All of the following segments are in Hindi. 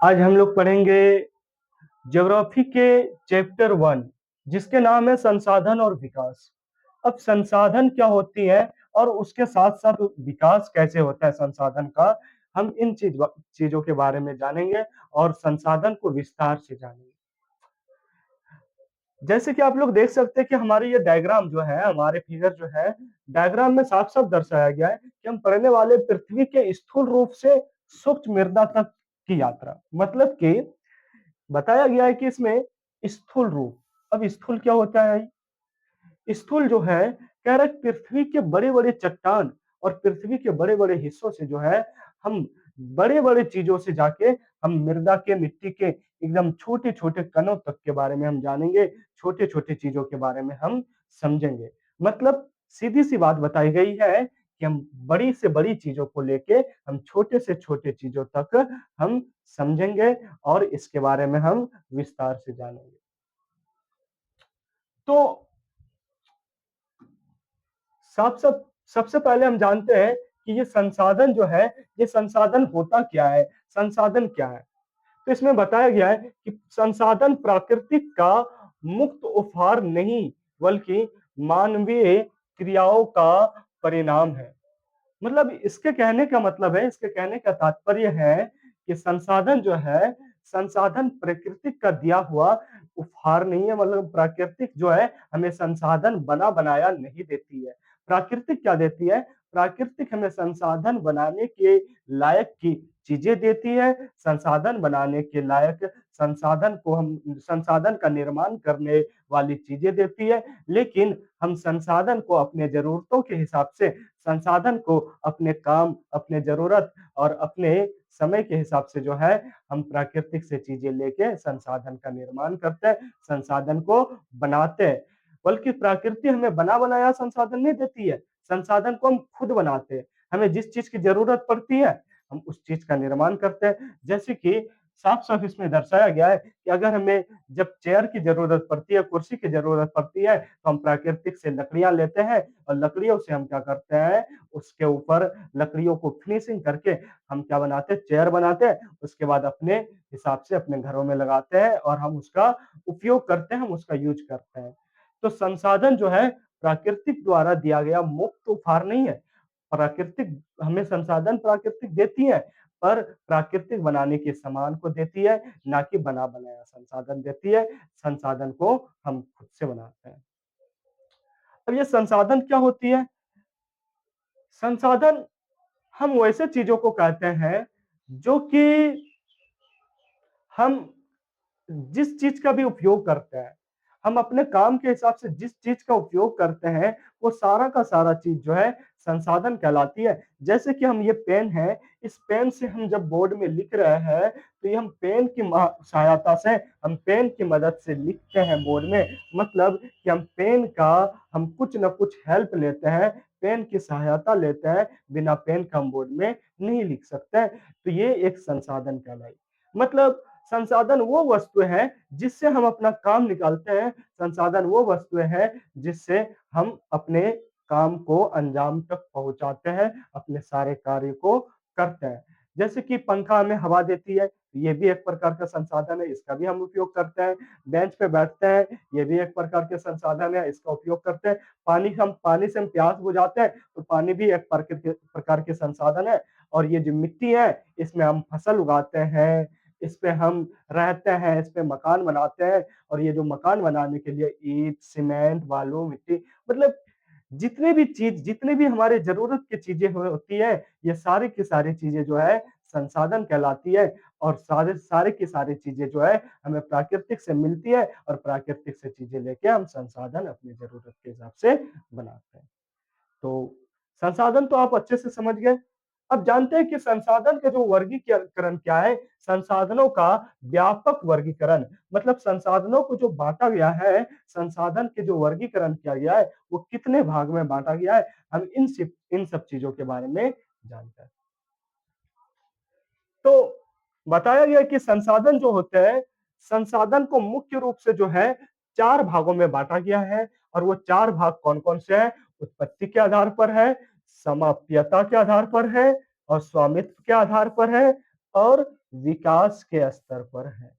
आज हम लोग पढ़ेंगे ज्योग्राफी के चैप्टर 1 जिसके नाम है संसाधन और विकास। अब संसाधन क्या होती है और उसके साथ-साथ विकास कैसे होता है संसाधन का, हम इन चीजों के बारे में जानेंगे और संसाधन को विस्तार से जानेंगे। जैसे कि आप लोग देख सकते हैं कि हमारे ये डायग्राम जो है, हमारे फिगर जो है, डायग्राम में साफ-साफ दर्शाया गया है कि हम पढ़ने वाले पृथ्वी के स्थूल रूप से सूक्ष्म मृदा तक की यात्रा। मतलब कि बताया गया है कि इसमें स्थूल रूप। अब स्थूल क्या होता है? स्थूल जो है कह रहा है पृथ्वी के बड़े-बड़े चट्टान और पृथ्वी के बड़े-बड़े हिस्सों से जो है हम बड़े-बड़े चीजों से जाके हम मृदा के मिट्टी के एकदम छोटे-छोटे कणों तक के बारे में हम जानेंगे, छोटे-छोटे चीजों के बारे में हम समझेंगे। मतलब सीधी-सी बात बताई गई है कि हम बड़ी से बड़ी चीजों को लेके हम छोटे से छोटे चीजों तक हम समझेंगे और इसके बारे में हम विस्तार से जानेंगे। तो साफ सब सबसे पहले हम जानते हैं कि ये संसाधन जो है, ये संसाधन होता क्या है? संसाधन क्या है? तो इसमें बताया गया है कि संसाधन प्राकृतिक का मुक्त उपहार नहीं, बल्कि मानवीय क्रियाओं का परिणाम है। मतलब इसके कहने का मतलब है, इसके कहने का तात्पर्य है कि संसाधन जो है, संसाधन प्रकृति का दिया हुआ उपहार नहीं है। मतलब प्राकृतिक जो है हमें संसाधन बना बनाया नहीं देती है। प्राकृतिक क्या देती है? प्राकृतिक हमें संसाधन बनाने के लायक की चीजें देती है। संसाधन बनाने के लायक संसाधन को हम संसाधन का निर्माण करने वाली चीजें देती है। लेकिन हम संसाधन को अपने जरूरतों के हिसाब से, संसाधन को अपने काम, अपने जरूरत और अपने समय के हिसाब से जो है हम प्राकृतिक से चीजें लेके संसाधन का निर्माण करते हैं, संसाधन को बनाते हैं। बल्कि प्रकृति हमें बना बनाया संसाधन नहीं देती है, संसाधन को हम खुद बनाते हैं। हमें जिस चीज की जरूरत पड़ती है हम उस चीज का निर्माण करते हैं। जैसे कि साफ-साफ इसमें दर्शाया गया है कि अगर हमें जब चेयर की जरूरत पड़ती है, कुर्सी की जरूरत पड़ती है, तो हम प्राकृतिक से लकड़ियां लेते हैं और लकड़ियों से हम क्या करते हैं, उसके ऊपर लकड़ियों को फिनिशिंग करके हम क्या बनाते हैं, चेयर बनाते हैं। उसके बाद अपने हिसाब से अपने घरों में लगाते हैं और हम उसका उपयोग करते हैं, हम उसका यूज करते हैं। तो संसाधन जो है प्राकृतिक द्वारा दिया गया मुफ्त उपहार नहीं है। प्राकृतिक हमें संसाधन प्राकृतिक देती है, पर प्राकृतिक बनाने के सामान को देती है, ना कि बना बनाया संसाधन देती है। संसाधन को हम खुद से बनाते हैं। अब ये संसाधन क्या होती है? संसाधन हम वैसे चीजों को कहते हैं जो कि हम जिस चीज का भी उपयोग करते हैं, हम अपने काम के हिसाब से जिस चीज का उपयोग करते हैं, वो सारा का सारा चीज जो है संसाधन कहलाती है। जैसे कि हम ये पेन है, इस पेन से हम जब बोर्ड में लिख रहे हैं, तो ये हम पेन की सहायता से, हम पेन की मदद से लिखते हैं बोर्ड में। मतलब कि हम पेन का हम कुछ न कुछ हेल्प लेते हैं, पेन की सहायता लेते हैं, बिना पेन का हम बोर्ड में नहीं लिख सकते। तो ये एक संसाधन कहलाई। मतलब संसाधन वो वस्तु है जिससे हम अपना काम निकालते हैं, संसाधन वो वस्तु है जिससे हम अपने काम को अंजाम तक पहुंचाते हैं, अपने सारे कार्य को करते हैं। जैसे कि पंखा हमें हवा देती है, ये भी एक प्रकार का संसाधन है, इसका भी हम उपयोग करते हैं। बेंच पे बैठते हैं, ये भी एक प्रकार के संसाधन है, इसका उपयोग करते हैं। पानी से हम प्यास बुझाते हैं, तो पानी भी एक प्रकार के संसाधन है। और ये जो मिट्टी है, इसमें हम फसल उगाते हैं, इस पे हम रहते हैं, इस पे मकान बनाते हैं। और ये जो मकान बनाने के लिए ईंट, सीमेंट, बालू, मिट्टी, मतलब जितने भी हमारे जरूरत की चीजें होती है, ये सारी की सारी चीजें जो है संसाधन कहलाती है। और सारे की सारी चीजें जो है हमें प्राकृतिक से मिलती है और प्राकृतिक से चीजें लेके हम संसाधन अपनी जरूरत के हिसाब से बनाते हैं। तो संसाधन तो आप अच्छे से समझ गए। अब जानते हैं कि संसाधन का जो वर्गीकरण क्या है? संसाधनों का व्यापक वर्गीकरण। मतलब संसाधनों को जो बांटा गया है, संसाधन के जो वर्गीकरण किया गया है, वो कितने भाग में बांटा गया है, हम इन सब चीजों के बारे में जानते हैं। तो बताया गया कि संसाधन जो होते हैं, संसाधन को मुख्य रूप से जो है 4 भागों में बांटा गया है। और वो 4 भाग कौन-कौन से हैं? उत्पत्ति के आधार पर है, समाप्यता के आधार पर है और स्वामित्व के आधार पर है और विकास के स्तर पर है।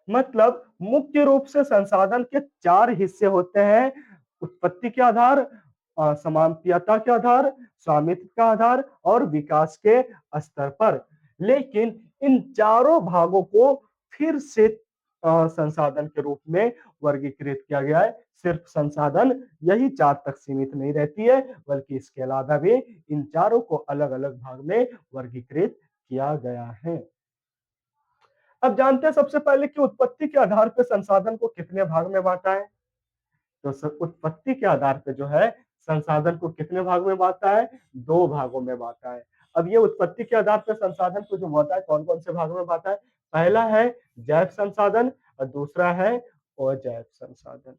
मतलब मुख्य रूप से संसाधन के 4 हिस्से होते हैं, उत्पत्ति के आधार, समाप्यता के आधार, स्वामित्व का आधार और विकास के स्तर पर। लेकिन इन चारों भागों को फिर से संसाधन के रूप में वर्गीकृत किया गया है। सिर्फ संसाधन यही 4 तक सीमित नहीं रहती है, बल्कि इसके अलावा भी इन चारों को अलग-अलग भाग में वर्गीकृत किया गया है। अब जानते हैं सबसे पहले कि उत्पत्ति के आधार पर संसाधन को कितने भाग में बांटा है। तो उत्पत्ति के आधार पे जो है संसाधन को कितने भाग में बांटा है, 2 भागों में बांटा है। अब ये उत्पत्ति के आधार पर संसाधन को जो बांटा है, कौन कौन से भागों में बांटा है। पहला है जैव संसाधन और दूसरा है अजैव संसाधन।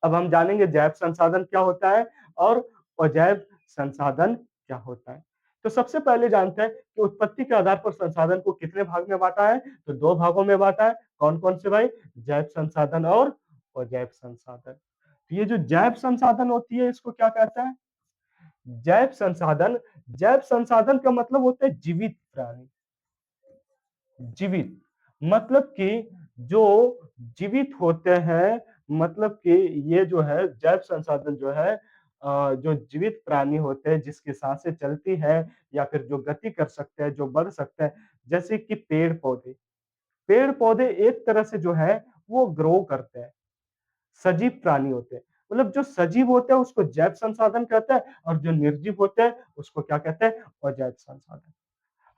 अब हम जानेंगे जैव संसाधन क्या होता है और अजैव संसाधन क्या होता है। तो सबसे पहले जानते हैं कि उत्पत्ति के आधार पर संसाधन को कितने भाग में बांटा है। तो 2 भागों में बांटा है। कौन कौन से भाई, जैव संसाधन और अजैव संसाधन। तो ये जो जैव संसाधन होती है इसको क्या कहते हैं, जैव संसाधन। जैव संसाधन का मतलब होता है जीवित प्राणी। जीवित मतलब कि जो जीवित होते हैं, मतलब कि ये जो है जैव संसाधन जो है जो जीवित प्राणी होते हैं जिसकी सांसें चलती है या फिर जो गति कर सकते हैं, जो बढ़ सकते हैं, जैसे कि पेड़ पौधे। पेड़ पौधे एक तरह से जो है वो ग्रो करते हैं, सजीव प्राणी होते हैं। मतलब जो सजीव होते हैं उसको जैव संसाधन कहते हैं और जो निर्जीव होते हैं उसको क्या कहते हैं, अजैव संसाधन।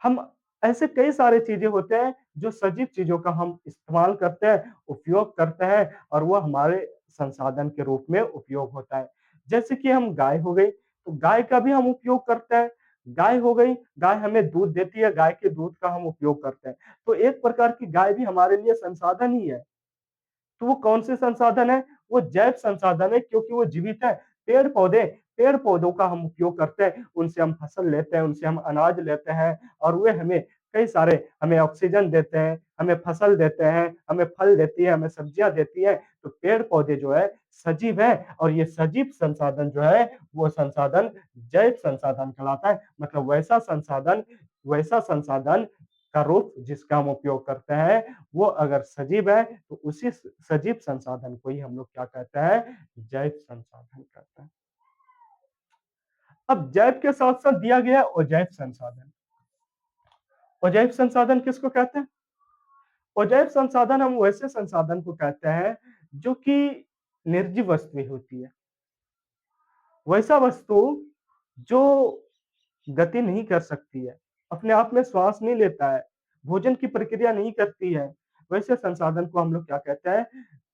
हम ऐसे कई सारे चीजें होते हैं जो सजीव चीजों का हम इस्तेमाल करते हैं, उपयोग करते हैं और वो हमारे संसाधन के रूप में उपयोग होता है। जैसे कि हम गाय हो गई, तो गाय का भी हम उपयोग करते हैं। गाय हो गई, गाय हमें दूध देती है, गाय के दूध का हम उपयोग करते हैं। तो एक प्रकार की गाय भी हमारे लिए संसाधन ही है। तो वो कौन से संसाधन है, वो जैव संसाधन है क्योंकि वो जीवित है। पेड़ पौधे, पेड़ पौधों का हम उपयोग करते हैं, उनसे हम फसल लेते हैं, उनसे हम अनाज लेते हैं और वे हमें कई सारे हमें ऑक्सीजन देते हैं, हमें फसल देते हैं, हमें फल देती है, हमें सब्जियां देती है। तो पेड़ पौधे जो है सजीव है और ये सजीव संसाधन जो है वो संसाधन जैव संसाधन कहलाता है। मतलब वैसा संसाधन का रूप जिसका हम उपयोग करते हैं, वो अगर सजीव है तो उसी सजीव संसाधन को ही हम लोग क्या कहते हैं, जैव संसाधन कहते हैं। अब जैव के साथ साथ दिया गया अजैव संसाधन। अजैव संसाधन किसको कहते हैं, अजैव संसाधन हम वैसे संसाधन को कहते हैं जो कि निर्जीव वस्तुएं होती है। वैसा वस्तु जो गति नहीं कर सकती है, अपने आप में श्वास नहीं लेता है, भोजन की प्रक्रिया नहीं करती है, वैसे संसाधन को हम लोग क्या कहते हैं,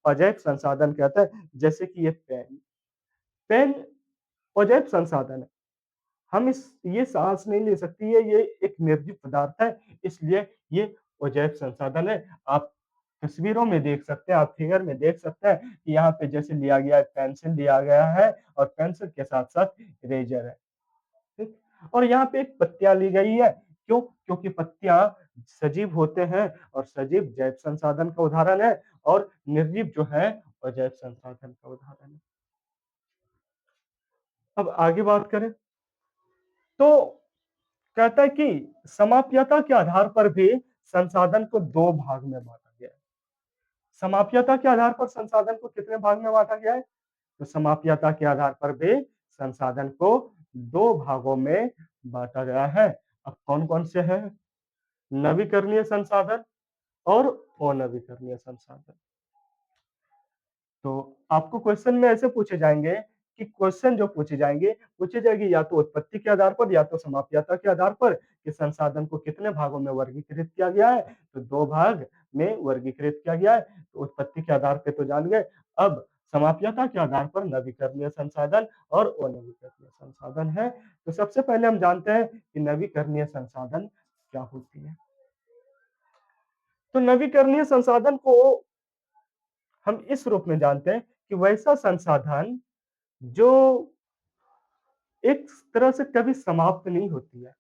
अजैव संसाधन कहते हैं। जैसे कि ये पेन, पेन अजैव संसाधन है। हम इस ये सांस नहीं ले सकती है, ये एक निर्जीव पदार्थ है, इसलिए ये अजैव संसाधन है। आप तस्वीरों में देख सकते हैं, आप फिगर में देख सकते हैं कि यहाँ पे जैसे लिया गया है, पेंसिल लिया गया है और पेंसिल के साथ-साथ इरेज़र है। ठीक? और यहाँ पे एक पत्तियाँ ली गई है। क्यों? क्योंकि पत्तियाँ सजीव होते हैं और सजीव जैव संसाधन का उदाहरण है और निर्जीव जो है अजैव संसाधन का उदाहरण है। अब आगे बात करें तो कहता है कि समाप्यता के आधार पर भी संसाधन को 2 भाग में बांटा गया है। समाप्यता के आधार पर संसाधन को कितने भाग में बांटा गया है? तो समाप्यता के आधार पर भी संसाधन को 2 भागों में बांटा गया है। अब कौन-कौन से हैं? नवीकरणीय संसाधन और अनवीकरणीय संसाधन। तो आपको क्वेश्चन में ऐसे पूछे जाएंगे कि क्वेश्चन जो पूछे जाएंगे या तो उत्पत्ति के आधार पर या तो समाप्यता के आधार पर कि संसाधन को कितने भागों में वर्गीकृत किया गया है। तो 2 भाग में वर्गीकृत किया गया है। तो उत्पत्ति के आधार पे तो जान गए। अब समाप्यता के आधार पर नवीकरणीय संसाधन और अनवीकरणीय संसाधन है। तो सबसे पहले हम जानते हैं कि नवीकरणीय संसाधन क्या होती है। तो नवीकरणीय संसाधन को हम इस रूप में जानते हैं कि वैसा संसाधन जो एक तरह से कभी समाप्त नहीं होती है।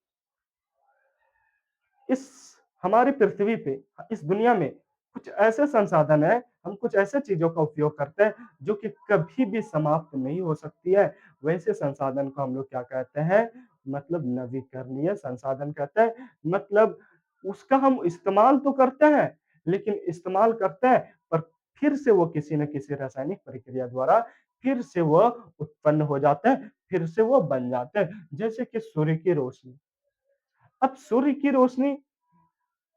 इस हमारी पृथ्वी पे, इस दुनिया में कुछ ऐसे संसाधन हैं, हम कुछ ऐसे चीज़ों का उपयोग करते हैं जो कि कभी भी समाप्त नहीं हो सकती है। वैसे संसाधन को हम लोग क्या कहते हैं, मतलब नवीकरणीय संसाधन कहते हैं। मतलब उसका हम इस्तेमाल तो करते हैं, लेकिन इस्तेमाल करते हैं पर फिर से वो किसी न किसी रासायनिक प्रक्रिया द्वारा फिर से वह उत्पन्न हो जाते हैं, फिर से वो बन जाते हैं। जैसे कि सूर्य की रोशनी। अब सूर्य की रोशनी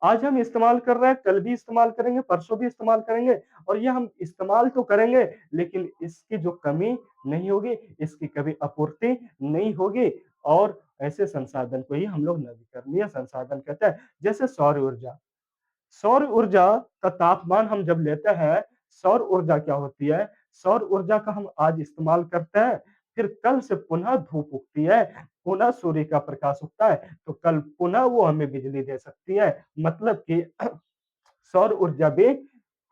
आज हम इस्तेमाल कर रहे हैं, कल भी इस्तेमाल करेंगे, परसों भी इस्तेमाल करेंगे और ये हम इस्तेमाल तो करेंगे, लेकिन इसकी जो कमी नहीं होगी, इसकी कभी आपूर्ति नहीं होगी और ऐसे संसाधन को ही हम लोग नवीकरणीय संसाधन कहते हैं। जैसे सौर ऊर्जा। सौर ऊर्जा का तापमान हम जब लेते हैं, सौर ऊर्जा क्या होती है? सौर ऊर्जा का हम आज इस्तेमाल करते हैं, फिर कल से पुनः धूप उगती है, पुनः सूर्य का प्रकाश उगता है, तो कल पुनः वो हमें बिजली दे सकती है। मतलब कि सौर ऊर्जा भी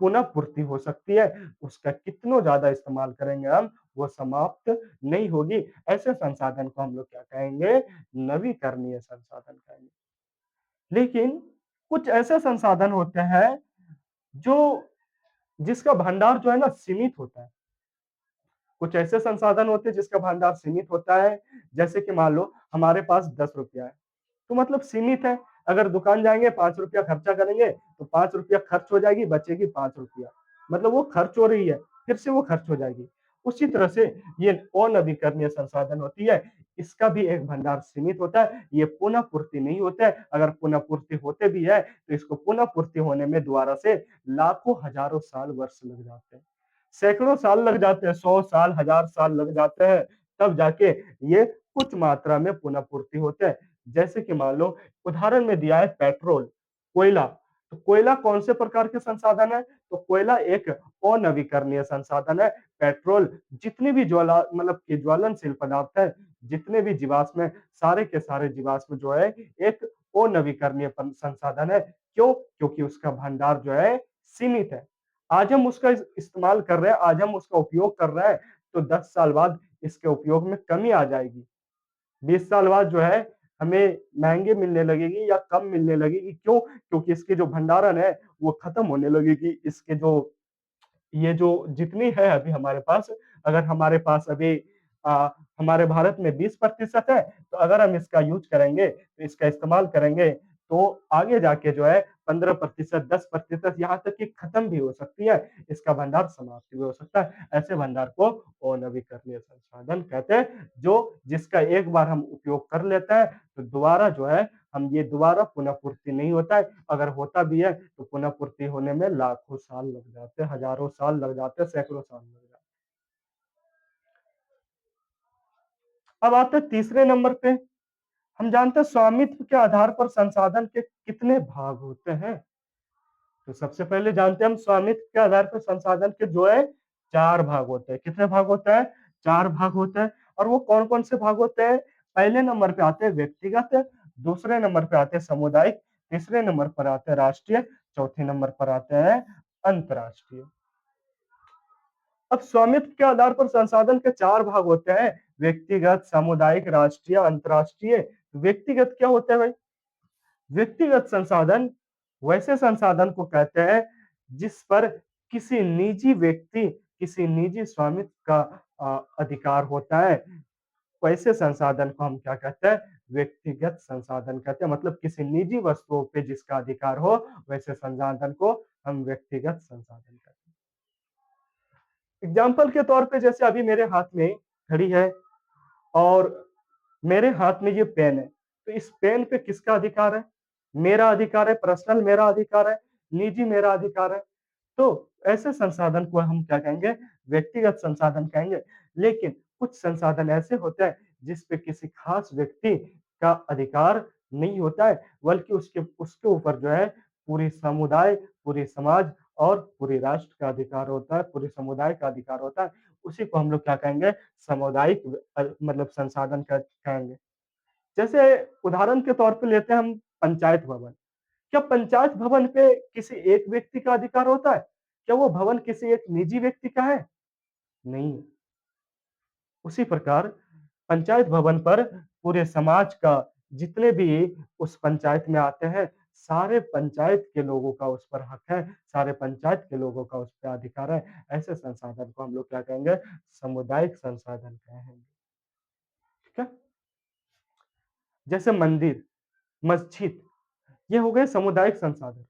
पुनः पूर्ति हो सकती है। उसका कितनो ज़्यादा इस्तेमाल करेंगे हम, वो समाप्त नहीं होगी। ऐसे संसाधन को हम लोग क्या कहेंगे? नवीकरणीय संसाधन कहेंगे। लेकिन कुछ ऐसे संसाधन होते हैं जो जिसका भंडार जो है ना सीमित होता है। कुछ ऐसे संसाधन होते हैं जिसका भंडार सीमित होता है, जैसे कि मान लो हमारे पास ₹10 है, तो मतलब सीमित है। अगर दुकान जाएँगे ₹5 खर्चा करेंगे, तो ₹5 खर्च हो जाएगी, बचेगी ₹5 मतलब वो खर्च हो रही है, फिर से वो खर्च हो जाएगी। उसी तरह से ये अनवीकरणीय संसाधन होती है, इसका भी एक भंडार सीमित होता है, ये पुनः पूर्ति नहीं होता है। अगर पुनः पूर्ति होते भी है, तो इसको पुनः पूर्ति होने में दोबारा से लाखों, हज़ारों साल, वर्ष लग जाते हैं। सैकड़ों साल लग जाते हैं, 100 साल, 1000 साल लग जाते हैं, तब जाके ये कुछ मात्रा में पुनः पूर्ति होते हैं। जैसे कि मान लो उदाहरण में दिया है पेट्रोल, कोयला। तो कोयला कौन से प्रकार के संसाधन है? तो कोयला एक अनवीकरणीय संसाधन है। पेट्रोल जितने भी ज्वाला मतलब कि ज्वलनशील पदार्थ है, जितने भी जीवाश्म है, सारे के सारे जीवाश्म जो है एक अनवीकरणीय संसाधन है। क्यों? क्योंकि उसका भंडार जो है सीमित है। आज हम उसका इस्तेमाल कर रहे हैं, आज हम उसका उपयोग कर रहे हैं, तो 10 साल बाद इसके उपयोग में कमी आ जाएगी। 20 साल बाद जो है हमें महँगे मिलने लगेगी या कम मिलने लगेगी। क्यों? क्योंकि इसकी जो भंडारण है वो खत्म होने लगेगी। इसके जो ये जो जितनी है अभी हमारे पास, अगर हमारे पास अभी हमारे भारत में 20% है, तो अगर हम इसका यूज़ करेंगे, तो इसका इस्तेमाल करेंगे, तो आगे जाके जो है 15%, 10% यहाँ तक कि खत्म भी हो सकती है। इसका भंडार समाप्त भी हो सकता है। ऐसे भंडार को अनवीकरणीय संसाधन कहते हैं, जो जिसका एक बार हम उपयोग कर लेते हैं, तो दोबारा जो है हम ये दोबारा पुनः पूर्ति नहीं होता है। अगर होता भी है, तो पुनः पूर्ति होने में लाखों साल लग जाते हैं, हज़ारों साल लग जाते हैं, सैकड़ों साल लग जाते हैं। अब आते हैं तीसरे नंबर पे, हम जानते हैं स्वामित्व के आधार पर संसाधन के कितने भाग होते हैं? तो सबसे पहले जानते हैं हम स्वामित्व के आधार पर संसाधन के जो है 4 भाग होते हैं। कितने भाग होते हैं? 4 भाग होते हैं और वो कौन-कौन से भाग होते हैं? पहले नंबर पे आते हैं व्यक्तिगत, दूसरे नंबर पे आते हैं सामुदायिक, तीसरे नंबर पर आते हैं राष्ट्रीय, चौथे नंबर पर आते हैं अंतर्राष्ट्रीय। अब स्वामित्व के आधार पर संसाधन के 4 भाग होते हैं, व्यक्तिगत, सामुदायिक, राष्ट्रीय, अंतर्राष्ट्रीय। व्यक्तिगत क्या होता है भाई? व्यक्तिगत संसाधन वैसे संसाधन को कहते हैं जिस पर किसी निजी व्यक्ति, किसी निजी स्वामित्व का अधिकार होता है। वैसे संसाधन को हम क्या कहते हैं? व्यक्तिगत संसाधन कहते हैं। मतलब किसी निजी वस्तुओं पे जिसका अधिकार हो, वैसे संसाधन को हम व्यक्तिगत संसाधन कहते हैं। एग्जाम्पल के तौर पे जैसे अभी मेरे हाथ में घड़ी है और मेरे हाथ में ये पेन है, तो इस पेन पे किसका अधिकार है? मेरा अधिकार है, पर्सनल मेरा अधिकार है, निजी मेरा अधिकार है। तो ऐसे संसाधन को हम क्या कहेंगे? व्यक्तिगत संसाधन कहेंगे। लेकिन कुछ संसाधन ऐसे होते हैं जिस पे किसी खास व्यक्ति का अधिकार नहीं होता है, बल्कि उसके उसके ऊपर जो है पूरी समुदाय, पूरी समाज और पूरे राष्ट्र का अधिकार होता है, पूरे समुदाय का अधिकार होता है। उसी को हम लोग क्या कहेंगे? सामुदायिक मतलब संसाधन कहेंगे। जैसे उदाहरण के तौर पे लेते हैं हम पंचायत भवन। क्या पंचायत भवन पे किसी एक व्यक्ति का अधिकार होता है? क्या वो भवन किसी एक निजी व्यक्ति का है? नहीं। उसी प्रकार पंचायत भवन पर पूरे समाज का जितने भी उस पंचायत में आते हैं, सारे पंचायत के लोगों का उस पर हक है, सारे पंचायत के लोगों का उस पे अधिकार है। ऐसे संसाधन को हम लोग क्या कहेंगे? सामुदायिक संसाधन कहेंगे। ठीक है? जैसे मंदिर, मस्जिद ये हो गए सामुदायिक संसाधन।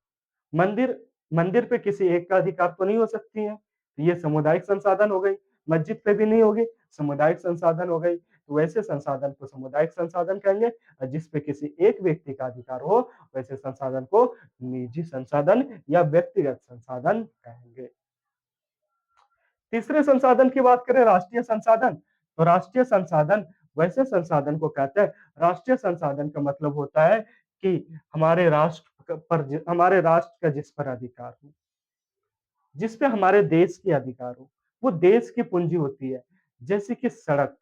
मंदिर मंदिर पे किसी एक का अधिकार तो नहीं हो सकती है, तो ये सामुदायिक संसाधन हो गई। मस्जिद पे भी नहीं होगी, सामुदायिक संसाधन हो गई। तो वैसे संसाधन को सामुदायिक संसाधन कहेंगे और जिस पे किसी एक व्यक्ति का अधिकार हो, वैसे संसाधन को निजी संसाधन या व्यक्तिगत संसाधन कहेंगे। तीसरे संसाधन की बात करें राष्ट्रीय संसाधन, तो राष्ट्रीय संसाधन वैसे संसाधन को कहते हैं। राष्ट्रीय संसाधन का मतलब होता है कि हमारे राष्ट्र का जिस पर अधिकार हो, जिस पे हमारे देश के अधिकार हो, वो देश की पूंजी होती है। जैसे कि सड़क,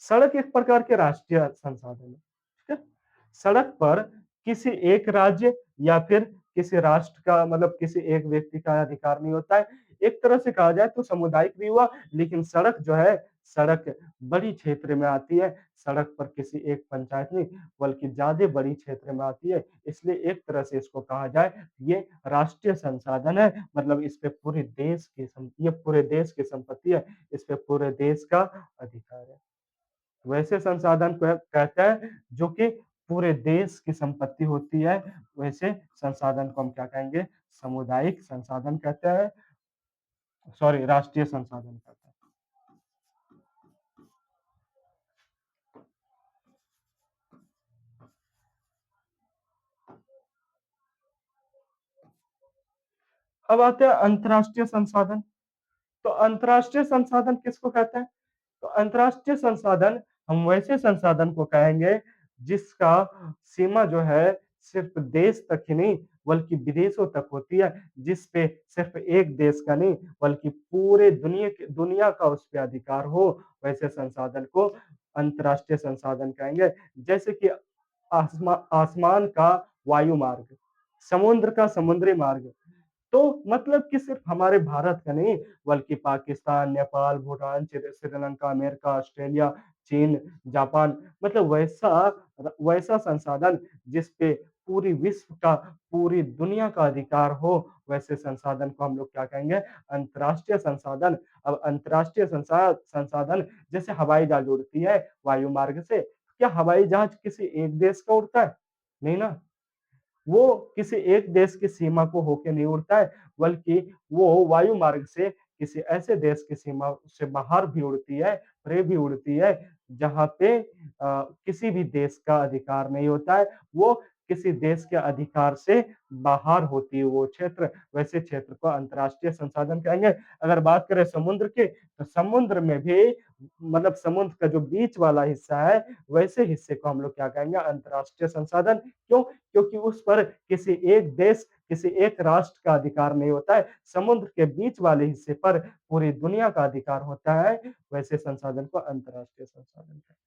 सड़क एक प्रकार के राष्ट्रीय संसाधन है, ठीक है? सड़क पर किसी एक राज्य या फिर किसी राष्ट्र का मतलब किसी एक व्यक्ति का अधिकार नहीं होता है। एक तरह से कहा जाए तो सामुदायिक भी हुआ, लेकिन सड़क जो है, सड़क बड़ी क्षेत्र में आती है। सड़क पर किसी एक पंचायत नहीं, बल्कि ज़्यादा बड़ी क्षेत्र में आती है। इसलिए एक तरह से इसको कहा जाए, ये राष्ट्रीय संसाधन है, मतलब इस पे ये पूरे देश की संपत्ति है, इस पे पूरे देश का अधिकार है। वैसे संसाधन को कहते हैं जो कि पूरे देश की संपत्ति होती है, वैसे संसाधन को हम क्या कहेंगे? सामुदायिक संसाधन कहते हैं, सॉरी राष्ट्रीय संसाधन कहते हैं। अब आते हैं अंतर्राष्ट्रीय संसाधन। तो अंतर्राष्ट्रीय संसाधन किसको कहते हैं? तो अंतर्राष्ट्रीय संसाधन हम वैसे संसाधन को कहेंगे जिसका सीमा जो है सिर्फ देश तक ही नहीं बल्कि विदेशों तक होती है, जिस पे सिर्फ एक देश का नहीं बल्कि पूरे दुनिया का उस पे अधिकार हो, वैसे संसाधन को अंतर्राष्ट्रीय संसाधन कहेंगे। जैसे कि आसमान का वायु मार्ग, समुद्र का समुद्री मार्ग, तो मतलब कि सिर्फ हमारे भारत का नहीं बल्कि पाकिस्तान, नेपाल, भूटान, श्रीलंका, अमेरिका, ऑस्ट्रेलिया, चीन, जापान, मतलब वैसा संसाधन जिस पे पूरी विश्व का, पूरी दुनिया का अधिकार हो, वैसे संसाधन को हम लोग क्या कहेंगे? अंतर्राष्ट्रीय संसाधन। अब अंतर्राष्ट्रीय संसाधन जैसे हवाई जहाज उड़ती है वायु मार्ग से, क्या हवाई जहाज किसी एक देश का उड़ता है? नहीं ना। वो किसी एक देश की सीमा को होके नहीं उड़ता है, बल्कि वो वायु मार्ग से किसी ऐसे देश की सीमा से बाहर भी उड़ती है, परे भी उड़ती है, जहाँ पे किसी भी देश का अधिकार नहीं होता है। वो किसी देश के अधिकार से बाहर होती है वो क्षेत्र, वैसे क्षेत्र को अंतर्राष्ट्रीय संसाधन कहेंगे। अगर बात करें समुद्र की, तो समुद्र में भी मतलब समुद्र का जो बीच वाला हिस्सा है, वैसे हिस्से को हम लोग क्या कहेंगे? अंतर्राष्ट्रीय संसाधन। क्यों? क्योंकि उस पर किसी एक देश, किसी एक राष्ट्र का अधिकार नहीं होता है। समुद्र के बीच वाले हिस्से पर पूरी दुनिया का अधिकार होता है, वैसे संसाधन को अंतर्राष्ट्रीय संसाधन कहते हैं।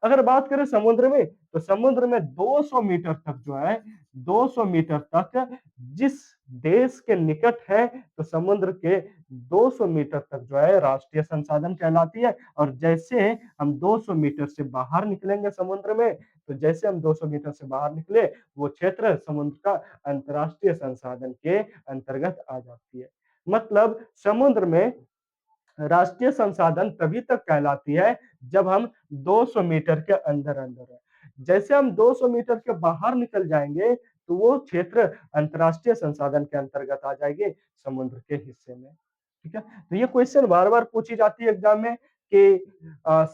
अगर बात करें समुद्र में, तो समुद्र में 200 मीटर तक जो है, 200 मीटर तक जिस देश के निकट है, तो समुद्र के 200 मीटर तक जो है राष्ट्रीय संसाधन कहलाती है। और जैसे हम 200 मीटर से बाहर निकलेंगे समुद्र में, तो जैसे हम 200 मीटर से बाहर निकले, वो क्षेत्र समुद्र का अंतर्राष्ट्रीय संसाधन के अंतर्गत आ जाती है। मतलब समुद्र में राष्ट्रीय संसाधन तभी तक कहलाती है जब हम 200 मीटर के अंदर-अंदर हैं। जैसे हम 200 मीटर के बाहर निकल जाएँगे, तो वो क्षेत्र अंतर्राष्ट्रीय संसाधन के अंतर्गत आ जाएगी समुद्र के हिस्से में। ठीक है? तो ये क्वेश्चन बार-बार पूछी जाती है एग्ज़ाम में कि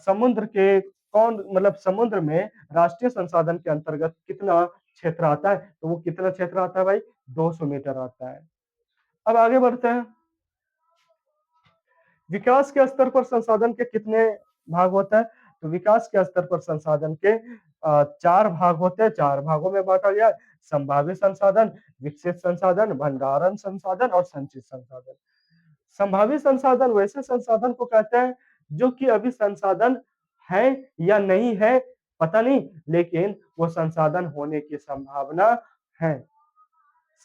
समुद्र के कौन मतलब समुद्र में राष्ट्रीय संसाधन के अंतर्गत कितना क्षेत्र आता है? तो वो कितना क्षेत्र आता है भाई? 200 मीटर आता है। अब आगे बढ़ते हैं। विकास के स्तर पर संसाधन के कितने भाग होते हैं? तो विकास के स्तर पर संसाधन के 4 भाग होते हैं, 4 भागों में बाँटा गया है। संभावित संसाधन, विकसित संसाधन, भंडारण संसाधन और संचित संसाधन। संभावित संसाधन वैसे संसाधन को कहते हैं जो कि अभी संसाधन है या नहीं है, पता नहीं, लेकिन वो संसाधन होने की संभावना है।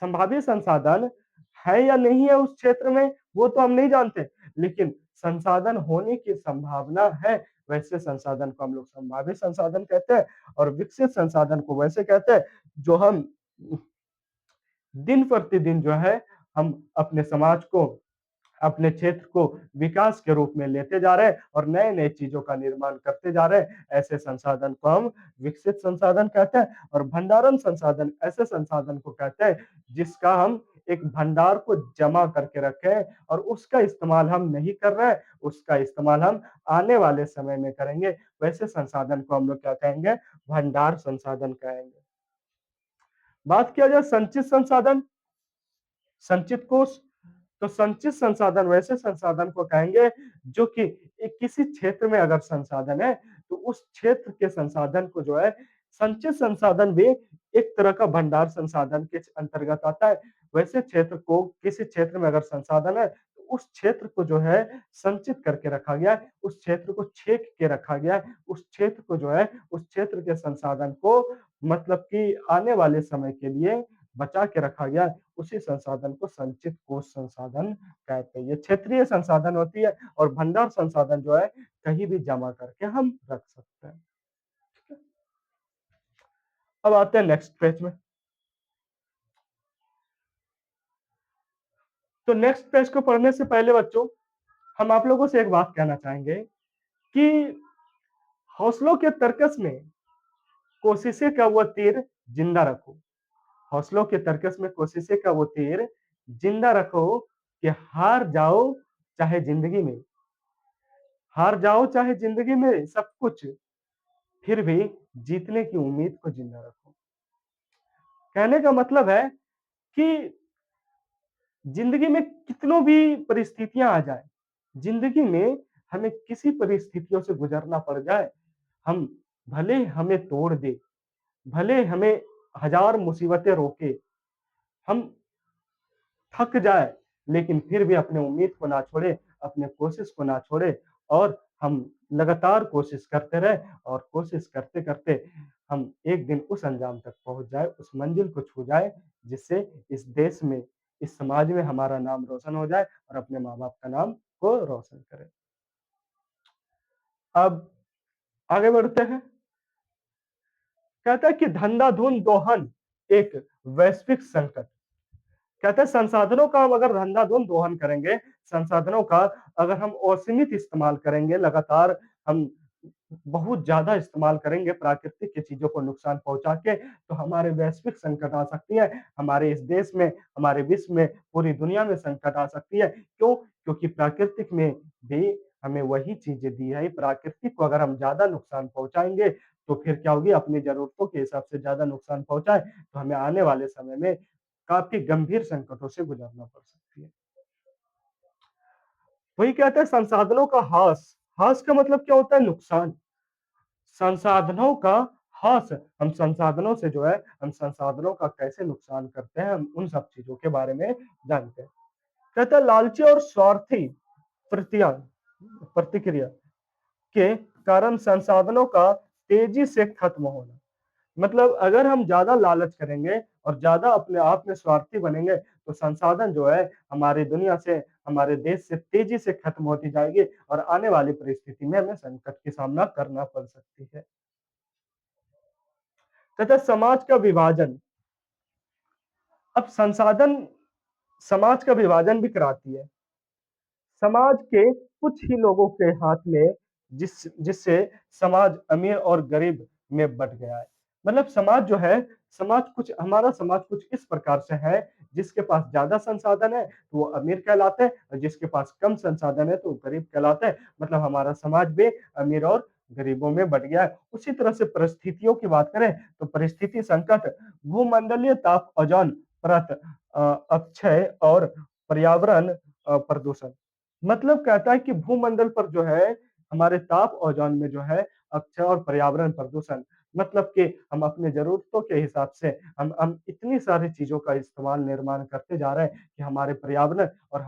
संभावित संसाधन है या नहीं है उस क्षेत्र में, वो तो हम नहीं जानते, लेकिन संसाधन होने की संभावना है, वैसे संसाधन को हम लोग संभावित संसाधन कहते हैं। और विकसित संसाधन को वैसे कहते हैं जो हम दिन प्रतिदिन जो है हम अपने समाज को, अपने क्षेत्र को विकास के रूप में लेते जा रहे हैं और नए-नए चीज़ों का निर्माण करते जा रहे हैं। ऐसे संसाधन को हम विकसित संसाधन कहते हैं और भंडारण संसाधन ऐसे संसाधन को कहते हैं जिसका हम एक भंडार को जमा करके रखे हैं और उसका इस्तेमाल हम नहीं कर रहे हैं, उसका इस्तेमाल हम आने वाले समय में करेंगे। वैसे संसाधन को हम लोग क्या कहेंगे? भंडार संसाधन कहेंगे। बात किया जाए संचित संसाधन, संचित कोष, तो संचित संसाधन वैसे संसाधन को कहेंगे जो कि एक किसी क्षेत्र में अगर संसाधन है तो उस क्षेत्र के संसाधन को जो है संचित संसाधन भी एक तरह का भंडार संसाधन के अंतर्गत आता है। वैसे क्षेत्र को किसी क्षेत्र में अगर संसाधन है तो उस क्षेत्र को जो है संचित करके रखा गया है, उस क्षेत्र को छेक के रखा गया है, उस क्षेत्र को जो है उस क्षेत्र के संसाधन को मतलब कि आने वाले समय के लिए बचा के रखा गया है, उसी संसाधन को संचित कोष संसाधन कहते हैं। ये क्षेत्रीय संसाधन होती है और भंडार संसाधन जो है कहीं भी जमा करके हम रख सकते हैं। अब आते हैं नेक्स्ट पेज में। तो नेक्स्ट पेज को पढ़ने से पहले बच्चों हम आप लोगों से एक बात कहना चाहेंगे कि हौसलों के तर्कस में कोशिशें का वो तीर जिंदा रखो। हौसलों के तर्कस में कोशिशें का वो तीर जिंदा रखो कि हार जाओ चाहे जिंदगी में, हार जाओ चाहे जिंदगी में सब कुछ, फिर भी जीतने की उम्मीद को जिंदा रखो। कहने का मतलब है कि जिंदगी में कितनों भी परिस्थितियां आ जाए, जिंदगी में हमें किसी परिस्थितियों से गुजरना पड़ जाए, हम भले हमें तोड़ दे, भले हमें हजार मुसीबतें रोके, हम थक जाए, लेकिन फिर भी अपने उम्मीद को ना छोड़े, अपने कोशिश को ना छोड़े और हम लगातार कोशिश करते रहे और कोशिश करते-करते हम एक दिन उस अंजाम तक पहुँच जाए, उस मंजिल को छू जाए, जिससे इस देश में, इस समाज में हमारा नाम रोशन हो जाए और अपने माँ-बाप का नाम को रोशन करें। अब आगे बढ़ते हैं। कहता है कि धंधाधुन दोहन एक वैश्विक संकट। कहते हैं संसाधनों का हम अगर धंधाधुन दोहन करेंगे, संसाधनों का अगर हम असीमित इस्तेमाल करेंगे, लगातार हम बहुत ज्यादा इस्तेमाल करेंगे प्राकृतिक की चीजों को नुकसान पहुंचा के, तो हमारे वैश्विक संकट आ सकती है, हमारे इस देश में, हमारे विश्व में, पूरी दुनिया में संकट आ सकती है। क्यों? क्योंकि प्राकृतिक में भी हमें वही चीजें दी है, प्राकृतिक को अगर हम ज्यादा नुकसान पहुंचाएंगे तो फिर क्या होगी, अपनी जरूरतों के हिसाब से ज्यादा नुकसान पहुंचाए तो हमें आने वाले समय में काफ़ी गंभीर संकटों से गुजरना पड़ सकती है। वही कहते हैं संसाधनों का ह्रास, ह्रास का मतलब क्या होता है? नुकसान। संसाधनों का ह्रास, हम संसाधनों से जो है, हम संसाधनों का कैसे नुकसान करते हैं, हम उन सब चीज़ों के बारे में जानते हैं। कहता है लालची और स्वार्थी प्रतिया प्रतिक्रिया के कारण संसाधनों का तेजी से खत्म होना। मतलब अगर हम ज्यादा लालच करेंगे और ज्यादा अपने आप में स्वार्थी बनेंगे तो संसाधन जो है हमारी दुनिया से, हमारे देश से तेजी से खत्म होती जाएगी और आने वाली परिस्थिति में हमें संकट की सामना करना पड़ सकती है। तथा समाज का विभाजन, अब संसाधन समाज का विभाजन भी कराती है। समाज के कुछ ही लोगों के हाथ में जिससे समाज अमीर और गरीब में बँट गया है। मतलब समाज जो है, समाज कुछ हमारा समाज कुछ इस प्रकार से है, जिसके पास ज़्यादा संसाधन है, तो वो अमीर कहलाते हैं और जिसके पास कम संसाधन है, तो वो गरीब कहलाते हैं। मतलब हमारा समाज भी अमीर और गरीबों में बँट गया है। उसी तरह से परिस्थितियों की बात करें, तो परिस्थिति संकट, भूमंडलीय ताप ओज़ोन परत अपक्षय और पर्यावरण प्रदूषण। मतलब कहता है कि भूमंडल पर जो है हमारे ताप ओजोन में जो है अक्षय और पर्यावरण प्रदूषण, मतलब कि हम अपने जरूरतों के हिसाब से हम इतनी सारी चीजों का इस्तेमाल निर्माण करते जा रहे हैं कि हमारे पर्यावरण और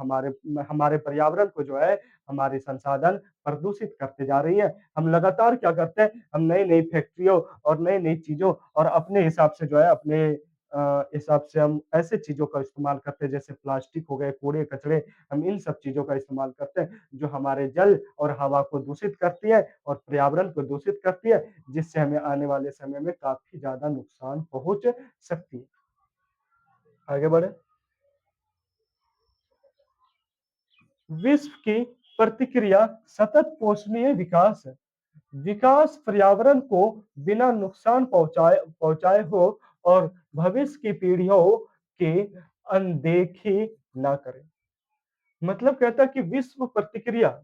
हमारे पर्यावरण को जो है हमारे संसाधन प्रदूषित करते जा रही है। हम लगातार क्या करते हैं, हम नई नई फैक्ट्रियों और नई नई चीजों और अपने हिसाब से जो है अपने हिसाब से हम ऐसे चीजों का इस्तेमाल करते हैं जैसे प्लास्टिक हो गए, कूड़े कचरे, हम इन सब चीज़ों का इस्तेमाल करते हैं, जो हमारे जल और हवा को दूषित करती है और पर्यावरण को दूषित करती है, जिससे हमें आने वाले समय में काफ़ी ज़्यादा नुकसान पहुँच सकती है। आगे बढ़ें। विश्व की प्रतिक्रिया सतत पोषणीय विकास है। विकास पर्यावरण को बिना नुकसान पहुंचाए हो और भविष्य की पीढ़ियों की अनदेखी ना करे। मतलब कहता है कि विश्व प्रतिक्रिया,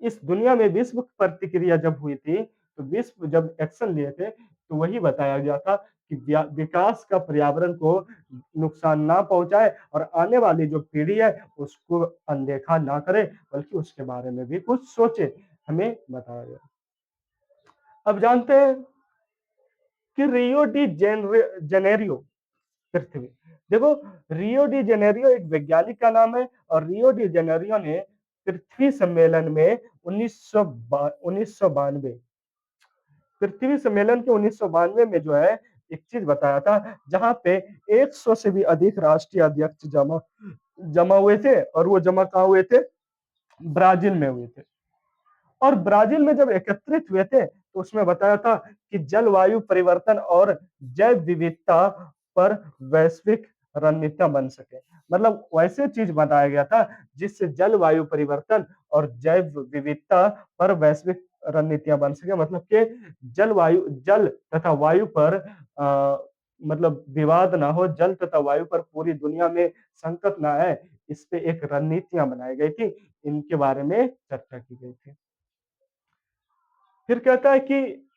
इस दुनिया में विश्व प्रतिक्रिया जब हुई थी, तो विश्व जब एक्शन लिए थे, तो वही बताया गया था कि विकास का पर्यावरण को नुकसान ना पहुंचाए और आने वाली जो पीढ़ी है उसको अनदेखा ना करे, बल्कि उसके बारे में भी कुछ सोचे, हमें बताया गया। अब जानते हैं कि रियो डी जेनेरियो पृथ्वी, देखो, रियो डी जेनेरियो एक वैज्ञानिक का नाम है और रियो डी जेनेरियो ने पृथ्वी सम्मेलन में 1992 पृथ्वी सम्मेलन के 1992 में जो है एक चीज बताया था, जहां पे 100 से भी अधिक राष्ट्रीय अध्यक्ष जमा जमा हुए थे और वो जमा कहाँ हुए थे? ब्राजील में हुए थे। और ब्राजील में जब एकत्रित हुए थे तो उसमें बताया था कि जलवायु परिवर्तन और जैव विविधता पर वैश्विक रणनीतियां बन सके। मतलब वैसे चीज बताया गया था जिससे जलवायु परिवर्तन और जैव विविधता पर वैश्विक रणनीतियां बन सके। मतलब कि जल तथा वायु पर मतलब विवाद ना हो, जल तथा वायु पर पूरी दुनिया में संकट ना आए, इस पे एक रणनीतियां बनाई गई थी, इनके बारे में चर्चा की गई थी। फिर कहता है कि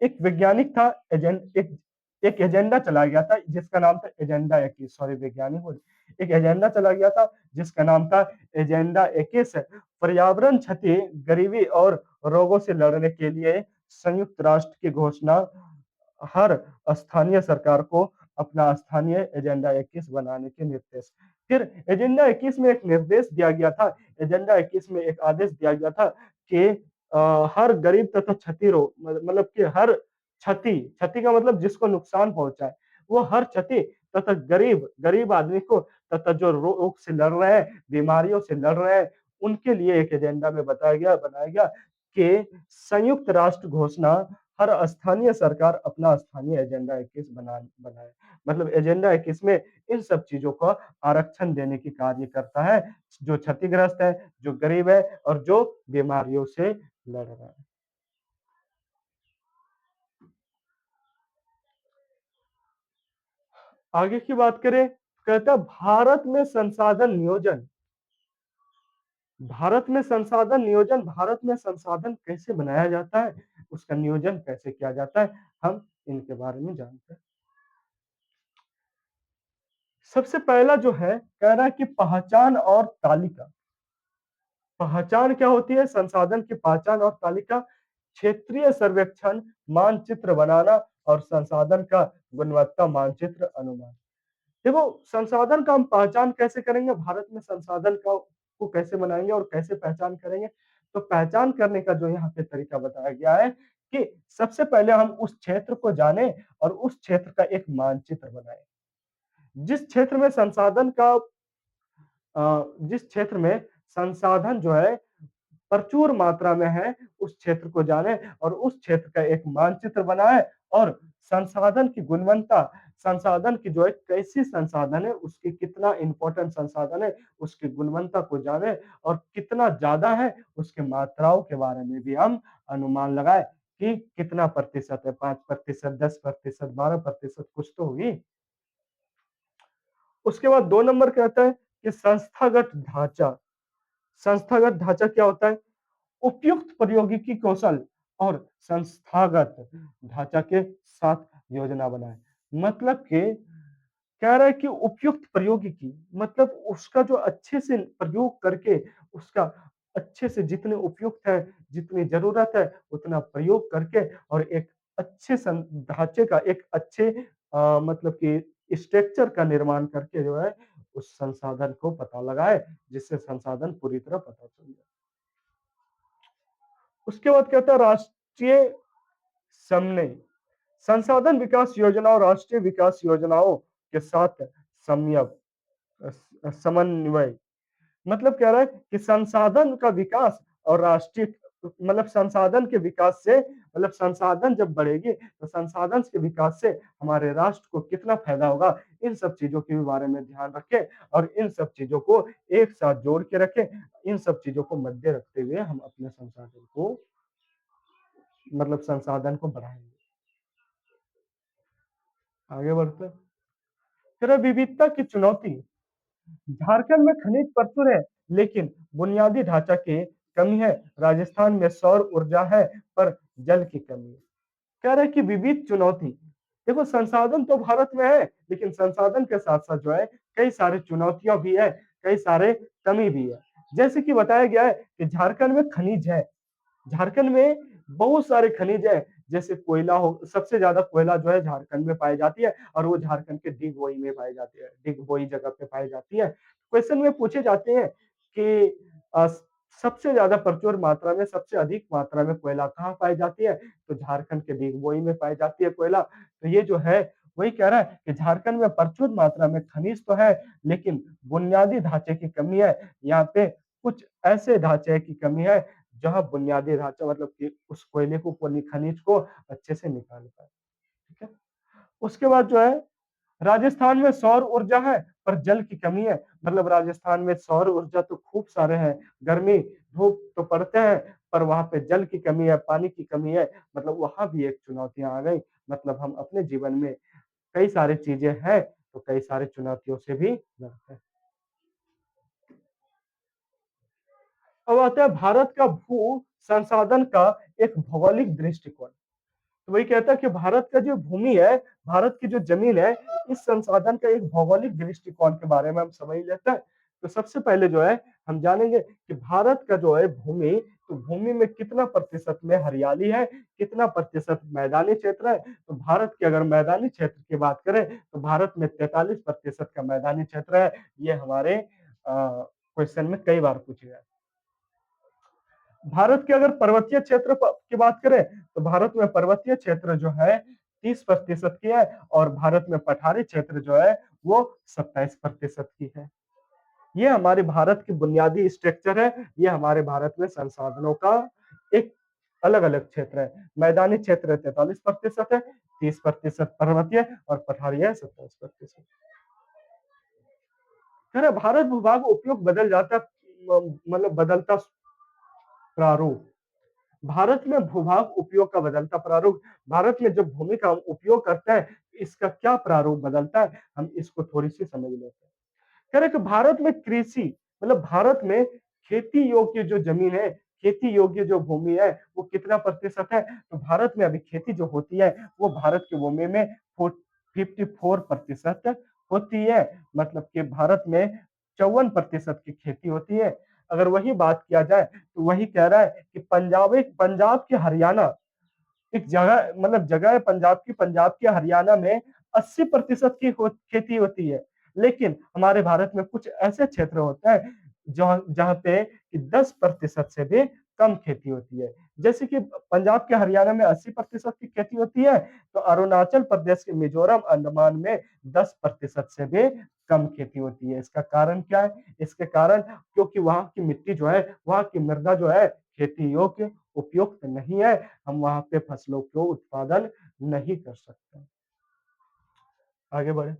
एक वैज्ञानिक था, एक एजेंडा चला गया था जिसका नाम था एजेंडा 21। सॉरी, वैज्ञानिक बोल, एक एजेंडा चला गया था जिसका नाम था एजेंडा 21। पर्यावरण क्षति, गरीबी और रोगों से लड़ने के लिए संयुक्त राष्ट्र की घोषणा, हर स्थानीय सरकार को अपना स्थानीय एजेंडा 21 बनाने के निर्देश। फिर एजेंडा 21 में एक निर्देश दिया गया था, एजेंडा 21 में एक आदेश दिया गया था कि हर गरीब तथा क्षति रो मतलब कि हर क्षति क्षति का मतलब जिसको नुकसान पहुंचाए, वो हर क्षति तथा गरीब गरीब आदमी को तथा जो रोग से लड़ रहे हैं, बीमारियों से लड़ रहे हैं, उनके लिए एक एजेंडा में बनाया गया कि संयुक्त राष्ट्र घोषणा, हर स्थानीय सरकार अपना स्थानीय एजेंडा 21 बनाए। मतलब एजेंडा 21 में इन सब चीजों को आरक्षण देने की कार्य करता है, जो क्षतिग्रस्त है, जो गरीब है और जो बीमारियों से लड़ रहा है। आगे की बात करें, कहता भारत में संसाधन कैसे बनाया जाता है, उसका नियोजन कैसे किया जाता है, हम इनके बारे में जानते हैं। सबसे पहला जो है, कह रहा है कि पहचान और तालिका। पहचान क्या होती है? संसाधन की पहचान और तालिका, क्षेत्रीय सर्वेक्षण, मानचित्र बनाना और संसाधन का गुणवत्ता मानचित्र अनुमान। देखो, संसाधन का हम पहचान कैसे करेंगे, भारत में संसाधन का को कैसे बनाएंगे और कैसे पहचान करेंगे? तो पहचान करने का जो यहाँ पे तरीका बताया गया है कि सबसे पहले हम उस क्षेत्र को जाने और उस क्षेत्र का एक मानचित्र बनाए। जिस क्षेत्र में संसाधन का जिस क्षेत्र में संसाधन जो है प्रचुर मात्रा में है, उस क्षेत्र को जाने और उस क्षेत्र का एक मानचित्र बनाए और संसाधन की गुणवत्ता, संसाधन की जो है कैसी संसाधन है, उसकी कितना इंपॉर्टेंट संसाधन है, उसकी गुणवत्ता को जाने और कितना ज्यादा है, उसके मात्राओं के बारे में भी हम अनुमान लगाए कि कितना प्रतिशत है, 5%, 10%, 12%, कुछ तो होगी। उसके बाद 2 नंबर कहता है कि संस्थागत ढांचा। संस्थागत ढांचा क्या होता है? उपयुक्त प्रौद्योगिकी कौशल और संस्थागत ढांचा के साथ योजना बनाए। मतलब कि कह रहा है कि उपयुक्त प्रौद्योगिकी मतलब उसका जो अच्छे से प्रयोग करके, उसका अच्छे से जितने उपयुक्त है, जितनी जरूरत है उतना प्रयोग करके और एक अच्छे ढांचे का, एक अच्छे मतलब कि स्ट्रक्चर का निर्माण करके जो है उस संसाधन को पता लगाए, जिससे संसाधन पूरी तरह पता चल जाए। उसके बाद कहता है राष्ट्रीय समन्वय, संसाधन विकास योजना और राष्ट्रीय विकास योजनाओं के साथ समन्वय। समन्वय मतलब कह रहा है कि संसाधन का विकास और राष्ट्रीय मतलब संसाधन के विकास से मतलब संसाधन जब बढ़ेगी तो संसाधन के विकास से हमारे राष्ट्र को कितना फायदा होगा, इन सब चीजों के भी बारे में ध्यान रखें और इन सब चीजों को एक साथ जोड़ के रखें। इन सब चीजों को मध्य रखते हुए हम अपने संसाधन को मतलब संसाधन को बढ़ाएंगे। आगे बढ़ते हैं। फिर है विविधता की चुनौती। झारखंड में खनिज प्रचुर है, लेकिन बुनियादी ढांचा की कमी है। राजस्थान में सौर ऊर्जा है, पर जल की कमी है। कह रहे हैं कि विविध चुनौती। देखो संसाधन तो भारत में है, लेकिन संसाधन के साथ साथ जो है कई सारे चुनौतियां भी है, कई सारे कमी भी है। जैसे कि बताया गया है कि झारखंड में खनिज है, झारखंड में बहुत सारे खनिज है। जैसे कोयला हो, सबसे ज्यादा कोयला जो है झारखंड में पाई जाती है और वो झारखंड के डिगबोई में पाई जाती है, डिगबोई जगह पे पाई जाती है। क्वेश्चन में पूछे जाते हैं कि सबसे ज्यादा प्रचुर मात्रा में, सबसे अधिक मात्रा में कोयला कहाँ पाई जाती है, तो झारखंड के डिगबोई में पाई जाती है कोयला। तो ये जो है वही कह रहा है कि झारखंड में प्रचुर मात्रा में खनिज तो है, लेकिन बुनियादी ढांचे की कमी है। यहाँ पे कुछ ऐसे ढांचे की कमी है जहां बुनियादी ढांचा मतलब कि उस कोयले को, खनिज को अच्छे से निकाल पाए। ठीक है। उसके बाद जो है राजस्थान में सौर ऊर्जा है, पर जल की कमी है। मतलब राजस्थान में सौर ऊर्जा तो खूब सारे हैं, गर्मी धूप तो पड़ते हैं, पर वहां पे जल की कमी है, पानी की कमी है। मतलब वहां भी एक चुनौतियां आ गई। मतलब हम अपने जीवन में कई सारी चीजें हैं, तो कई सारी चुनौतियों से भी लड़ते हैं। अब आता है भारत का भू संसाधन का एक भौगोलिक दृष्टिकोण। तो वही कहता है कि भारत का जो भूमि है, भारत की जो जमीन है, इस संसाधन का एक भौगोलिक दृष्टिकोण के बारे में हम समझ लेते हैं। तो सबसे पहले जो है हम जानेंगे कि भारत का जो है भूमि, तो भूमि में कितना प्रतिशत में हरियाली है, कितना प्रतिशत मैदानी क्षेत्र है। तो भारत के अगर मैदानी क्षेत्र की बात करें तो भारत में 43% का मैदानी क्षेत्र है। ये हमारे क्वेश्चन में कई बार पूछे गए। भारत के अगर पर्वतीय क्षेत्र की बात करें तो भारत में पर्वतीय क्षेत्र जो है 30% की है और भारत में पठारी क्षेत्र जो है वो 27% की है। ये हमारे भारत की बुनियादी स्ट्रक्चर है। ये हमारे भारत में संसाधनों का एक अलग अलग क्षेत्र है। मैदानी क्षेत्र 43% है, 30% पर्वतीय और पठारी है 27%। भारत भूभाग उपयोग बदल जाता, मतलब बदलता प्रारूप। भारत में भूभाग उपयोग का बदलता प्रारूप। भारत में जब भूमि का उपयोग करते हैं इसका क्या प्रारूप बदलता है, हम इसको थोड़ी सी समझ लेते हैं। कह रहे कि भारत में कृषि मतलब भारत में खेती योग्य जो जमीन है, खेती योग्य जो भूमि है वो कितना प्रतिशत है, तो भारत में अभी खेती जो होती है वो भारत की भूमि में 54% होती है। मतलब कि भारत में 54% की खेती होती है। अगर वही बात किया जाए तो वही कह रहा है कि पंजाब के हरियाणा एक जगह, मतलब जगह है पंजाब की, पंजाब के हरियाणा में 80% की खेती होती है। लेकिन हमारे भारत में कुछ ऐसे क्षेत्र होते हैं जहां पे 10% से भी कम खेती होती है। जैसे कि पंजाब के हरियाणा में 80% की खेती होती है, तो अरुणाचल प्रदेश के मिजोरम अंडमान में 10% से भी कम खेती होती है। इसका कारण क्या है? इसके कारण क्योंकि वहां की मिट्टी जो है, वहां की मृदा जो है खेती योग्य उपयुक्त नहीं है। हम वहां पे फसलों को उत्पादन नहीं कर सकते। आगे बढ़े।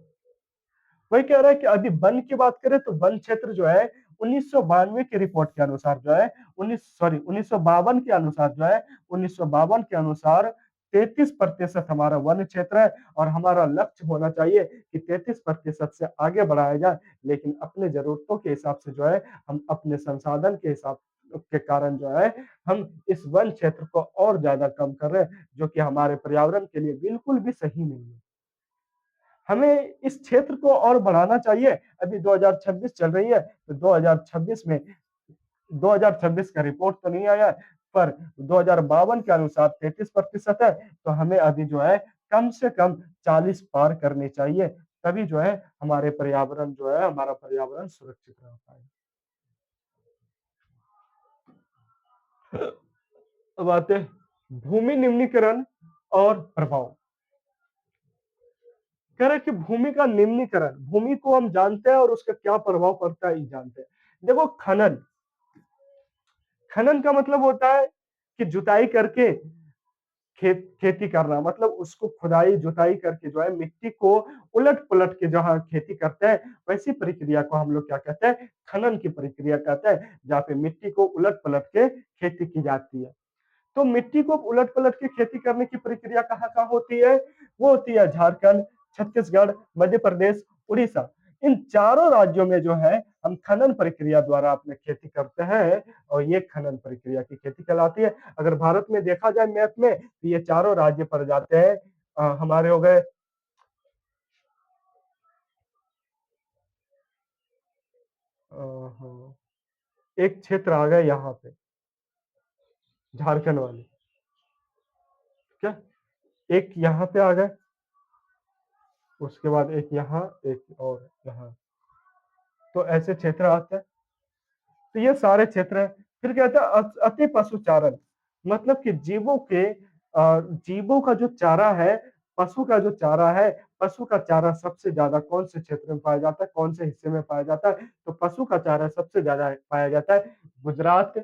वही कह रहा है कि अभी वन की बात करें तो वन क्षेत्र जो है 1992 की रिपोर्ट के अनुसार जो है 1952 के अनुसार जो है 1952 के अनुसार 33% हमारा वन क्षेत्र है और हमारा लक्ष्य होना चाहिए कि 33% से आगे बढ़ाया जाए। लेकिन अपने जरूरतों के हिसाब से जो है हम अपने संसाधन के हिसाब के कारण जो है हम इस वन क्षेत्र को और ज्यादा कम कर रहे हैं, जो कि हमारे पर्यावरण के लिए बिल्कुल भी सही नहीं है। हमें इस क्षेत्र को और बढ़ाना चाहिए। अभी 2026 चल रही है, तो 2026 में 2026 का रिपोर्ट तो नहीं आया, पर 2052 के अनुसार 33% है। तो हमें अभी जो है कम से कम 40 पार करनी चाहिए, तभी जो है हमारे पर्यावरण जो है, हमारा पर्यावरण सुरक्षित रह पाएगा। अब आते हैं भूमि निम्नीकरण और प्रभाव। कह रहे कि भूमि का निम्नीकरण, भूमि को हम जानते हैं और उसका क्या प्रभाव पड़ता है ये जानते हैं। देखो खनन, खनन का मतलब होता है कि जुताई करके खेती करना, मतलब उसको खुदाई जुताई करके जो है मिट्टी को उलट-पुलट के जहाँ खेती करते हैं, वैसी प्रक्रिया को हम लोग क्या कहते हैं, खनन की प्रक्रिया कहते हैं, जहाँ पे मिट्टी को उलट-पलट के खेती की जाती है। तो मिट्टी को उलट-पलट के खेती करने की प्रक्रिया कहाँ-कहाँ होती है? वो होती है झारखंड, छत्तीसगढ़, मध्य प्रदेश, उड़ीसा। इन चारों राज्यों में जो है हम खनन प्रक्रिया द्वारा अपने खेती करते हैं और ये खनन प्रक्रिया की खेती कहलाती है। अगर भारत में देखा जाए मैप में तो ये चारों राज्य पड़ जाते हैं। हमारे हो गए हाँ, एक क्षेत्र आ गया यहाँ पे, झारखंड वाले, ठीक है? एक यहाँ पे आ गए, उसके बाद एक यहाँ, एक और यहाँ। तो ऐसे क्षेत्र आते हैं। तो ये सारे क्षेत्र हैं। फिर कहते हैं अति पशुचारण, मतलब कि जीवों का जो चारा है, पशु का जो चारा है, पशु का चारा सबसे ज्यादा कौन से क्षेत्र में पाया जाता है, कौन से हिस्से में पाया जाता है? तो पशु का चारा सबसे ज्यादा पाया जाता है गुजरात,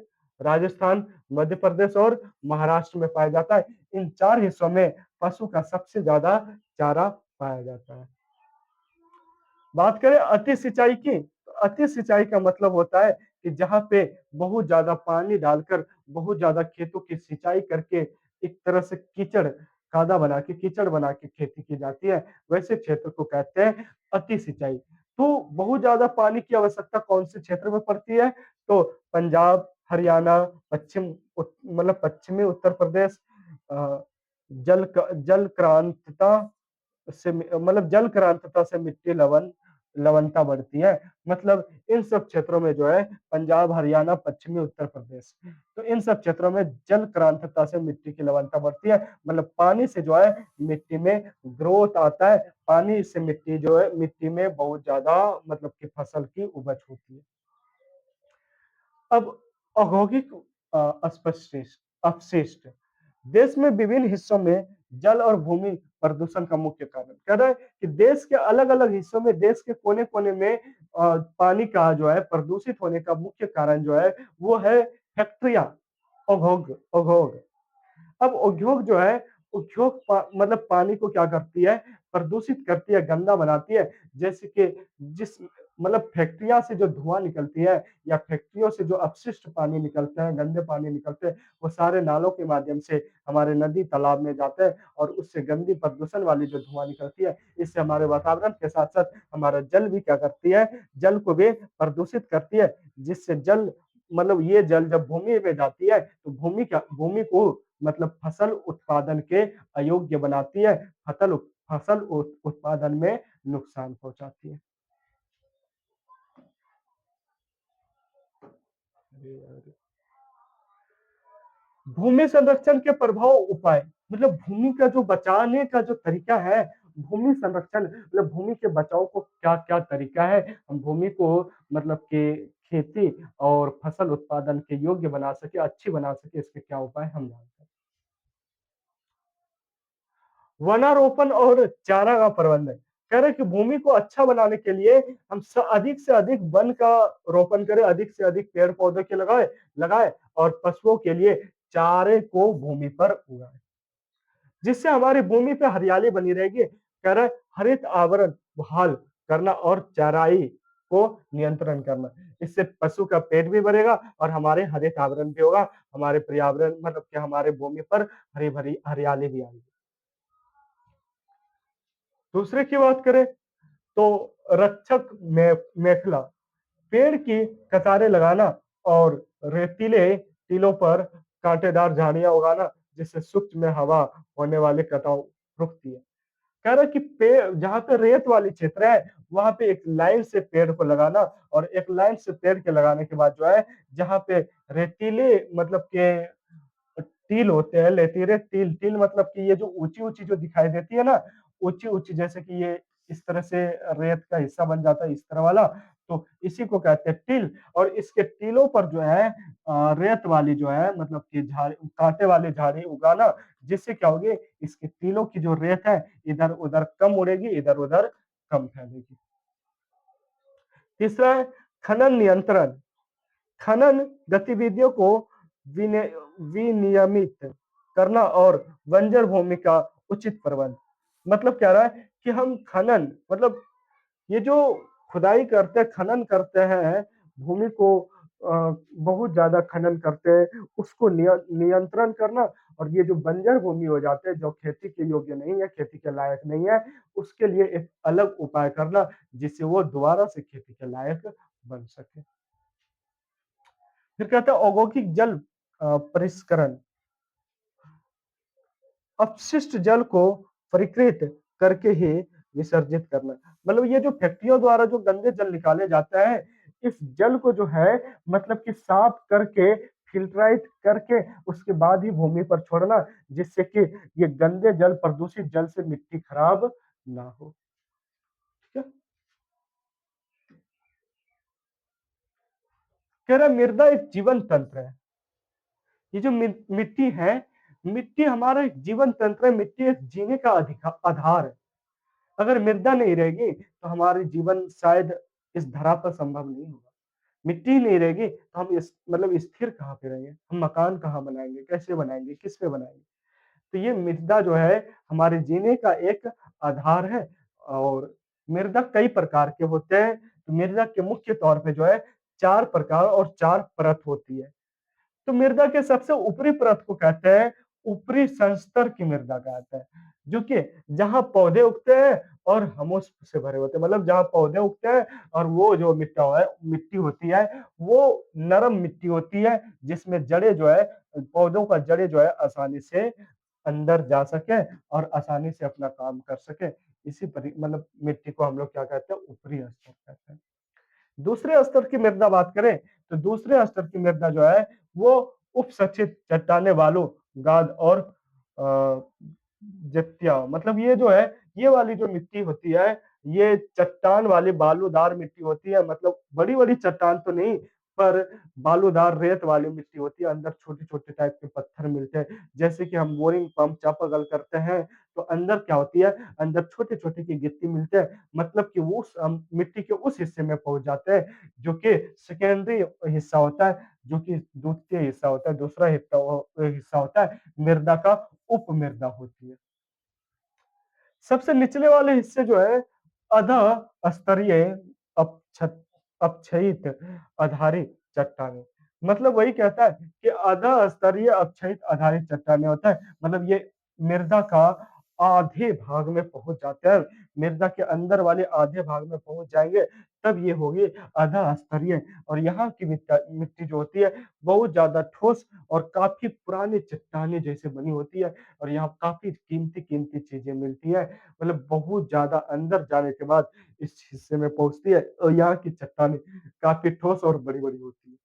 राजस्थान, मध्य प्रदेश और महाराष्ट्र में पाया जाता है। इन 4 हिस्सों में पशु का सबसे ज्यादा चारा पाया जाता है। बात करें अति सिंचाई की, तो अति सिंचाई का मतलब होता है कि जहाँ पे बहुत ज्यादा पानी डालकर बहुत ज्यादा खेतों की सिंचाई करके एक तरह से कीचड़ बना के खेती की जाती है, वैसे क्षेत्र को कहते हैं अति सिंचाई। तो बहुत ज्यादा पानी की आवश्यकता कौन से क्षेत्र में पड़ती है? तो पंजाब, हरियाणा, मतलब पश्चिमी उत्तर प्रदेश, अ, जल क्रांतता से मतलब जल क्रांतता से मिट्टी लवणता बढ़ती है। मतलब इन सब क्षेत्रों में जो है पंजाब, हरियाणा, पश्चिमी उत्तर प्रदेश, तो इन सब क्षेत्रों में जल क्रांतता से मिट्टी की लवणता बढ़ती है। मतलब पानी से जो है मिट्टी में ग्रोथ आता है, पानी से मिट्टी जो है मिट्टी में बहुत ज्यादा मतलब कि फसल की उपज होती है। अब औद्योगिक अपशिष्ट, देश में विभिन्न हिस्सों में जल और भूमि प्रदूषण का मुख्य कारण कह रहा है कि देश के अलग अलग हिस्सों में, देश के कोने कोने में पानी का जो है प्रदूषित होने का मुख्य कारण जो है वो है फैक्ट्रिया, उद्योग। अब उद्योग जो है, मतलब पानी को क्या करती है, प्रदूषित करती है, गंदा बनाती है। जैसे कि जिस मतलब फैक्ट्रिया से जो धुआं निकलती है या फैक्ट्रियों से जो अपशिष्ट पानी निकलते हैं, गंदे पानी निकलते हैं, वो सारे नालों के माध्यम से हमारे नदी तालाब में जाते हैं और उससे गंदी प्रदूषण वाली जो धुआं निकलती है, इससे हमारे वातावरण के साथ साथ हमारा जल भी क्या करती है, जल को भी प्रदूषित करती है। जिससे जल मतलब ये जल जब भूमि में जाती है तो भूमि को मतलब फसल उत्पादन के अयोग्य बनाती है, फसल उत्पादन में नुकसान पहुंचाती है। भूमि संरक्षण के प्रभाव उपाय, मतलब भूमि का जो बचाने का जो तरीका है, भूमि संरक्षण मतलब भूमि के बचाव को क्या क्या तरीका है, हम भूमि को मतलब के खेती और फसल उत्पादन के योग्य बना सके, अच्छी बना सके, इसके क्या उपाय हम जानते हैं। वनारोपण और चारा का प्रबंधन, कह रहे कि भूमि को अच्छा बनाने के लिए हम अधिक से अधिक वन का रोपण करें, अधिक से अधिक पेड़ पौधे के लगाए लगाए और पशुओं के लिए चारे को भूमि पर उगाए, जिससे हमारी भूमि पे हरियाली बनी रहेगी। कह रहे हरित आवरण बहाल करना और चराई को नियंत्रण करना, इससे पशु का पेट भी भरेगा और हमारे हरित आवरण भी होगा, हमारे पर्यावरण मतलब कि हमारे भूमि पर हरी भरी हरियाली भी आएगी। दूसरे की बात करें तो रक्षक मेखला, पेड़ की कतारें लगाना और रेतीले टीलों पर कांटेदार झाड़ियां उगाना, जिससे सूक्ष्म में हवा होने वाले कटाव रुकती है। कह रहा है कि पेड़ जहां पे रेत वाली क्षेत्र है वहां पे एक लाइन से पेड़ को लगाना और एक लाइन से पेड़ के लगाने के बाद जो है जहां पे रेतीले मतलब के टील होते हैं, लेतीरे टील, टील मतलब कि ये जो ऊंची ऊंची जो दिखाई देती है ना, ऊंची ऊंची जैसे कि ये इस तरह से रेत का हिस्सा बन जाता है इस तरह वाला, तो इसी को कहते हैं टील। और इसके टीलों पर जो है रेत वाली जो है मतलब कि झाड़ी, कांटे वाली झाड़ी उगाना, जिससे क्या होगी, इसके टीलों की जो रेत है इधर उधर कम उड़ेगी, इधर उधर कम फैलेगी। तीसरा है खनन नियंत्रण, खनन गतिविधियों को विने विनियमित करना और बंजर भूमि का उचित प्रबंध। मतलब कह रहा है कि हम खनन मतलब ये जो खुदाई करते हैं, खनन करते हैं, भूमि को बहुत ज़्यादा खनन करते हैं, उसको नियंत्रण करना और ये जो बंजर भूमि हो जाते हैं, जो खेती के योग्य नहीं है, खेती के लायक नहीं है, उसके लिए एक अलग उपाय करना, जिससे वो दोबारा से खेती के लायक बन सके। फिर कहते हैं औद्योगिक जल परिष्करण, अपशिष्ट जल को परिकृत करके ही विसर्जित करना। मतलब ये जो फैक्ट्रियों द्वारा जो गंदे जल निकाले जाते हैं, इस जल को जो है मतलब कि साफ करके फिल्ट्राइट करके उसके बाद ही भूमि पर छोड़ना, जिससे कि ये गंदे जल प्रदूषित जल से मिट्टी खराब ना हो। ठीक है। कह रहा मृदा एक जीवन तंत्र है। ये जो मिट्टी है, मिट्टी हमारा एक जीवन तंत्र है, मिट्टी एक जीने का अधिकार आधार है। अगर मृदा नहीं रहेगी तो हमारे जीवन शायद इस धरा पर संभव नहीं होगा। मिट्टी ही नहीं रहेगी तो हम इस मतलब स्थिर कहाँ पे रहेंगे, हम मकान कहाँ बनाएंगे, कैसे बनाएंगे, किस पे बनाएंगे। तो ये मृदा जो है हमारे जीने का एक आधार है। और मृदा कई प्रकार के होते हैं। तो मृदा के मुख्य तौर पे जो है 4 प्रकार और 4 परत होती है। तो मृदा के सबसे ऊपरी परत को कहते हैं ऊपरी संस्तर की मृदा कहते हैं, जो कि जहां पौधे उगते हैं और हुमस से भरे होते हैं। मतलब जहां पौधे उगते हैं और वो जो मिट्टी होती है वो नरम मिट्टी होती है, जिसमें जड़े जो है पौधों का जड़े जो है आसानी से अंदर जा सके और आसानी से अपना काम कर सके। मतलब मिट्टी को हम लोग क्या कहते हैं, ऊपरी स्तर कहते हैं। दूसरे स्तर की मृदा बात करें तो दूसरे स्तर की मृदा जो है वो उपसचित चट्टाने वालों गाद और जत्या, मतलब ये जो है ये वाली जो मिट्टी होती है ये चट्टान वाली बालूदार मिट्टी होती है। मतलब बड़ी बड़ी चट्टान तो नहीं, पर बालूदार रेत वाली मिट्टी होती है। अंदर छोटे छोटे टाइप के पत्थर मिलते हैं, जैसे कि हम बोरिंग पंप चापाकल करते हैं तो अंदर क्या होती है, अंदर छोटे छोटे की गिट्टी मिलते हैं। मतलब कि वो मिट्टी के उस हिस्से में पहुंच जाते हैं जो कि सेकेंडरी हिस्सा होता है, जो कि द्वितीय हिस्सा होता है, दूसरा हिस्सा होता है मृदा का उप मृदा होती है। सबसे निचले वाले हिस्से जो है अधः स्तरीय अपक्षयित आधारित चट्टाने। मतलब वही कहता है कि अधः स्तरीय अपक्षयित आधारित चट्टाने होता है। मतलब ये मृदा का आधे भाग में पहुंच जाते हैं, मृदा के अंदर वाले आधे भाग में पहुंच जाएंगे तब ये होगी अधः स्तरीय। और यहाँ की मिट्टी जो होती है बहुत ज्यादा ठोस और काफी पुरानी चट्टाने जैसे बनी होती है। और यहाँ काफी कीमती कीमती चीजें मिलती है। मतलब बहुत ज्यादा अंदर जाने के बाद इस हिस्से में पहुंचती है और यहाँ की चट्टानें काफी ठोस और बड़ी बड़ी होती है।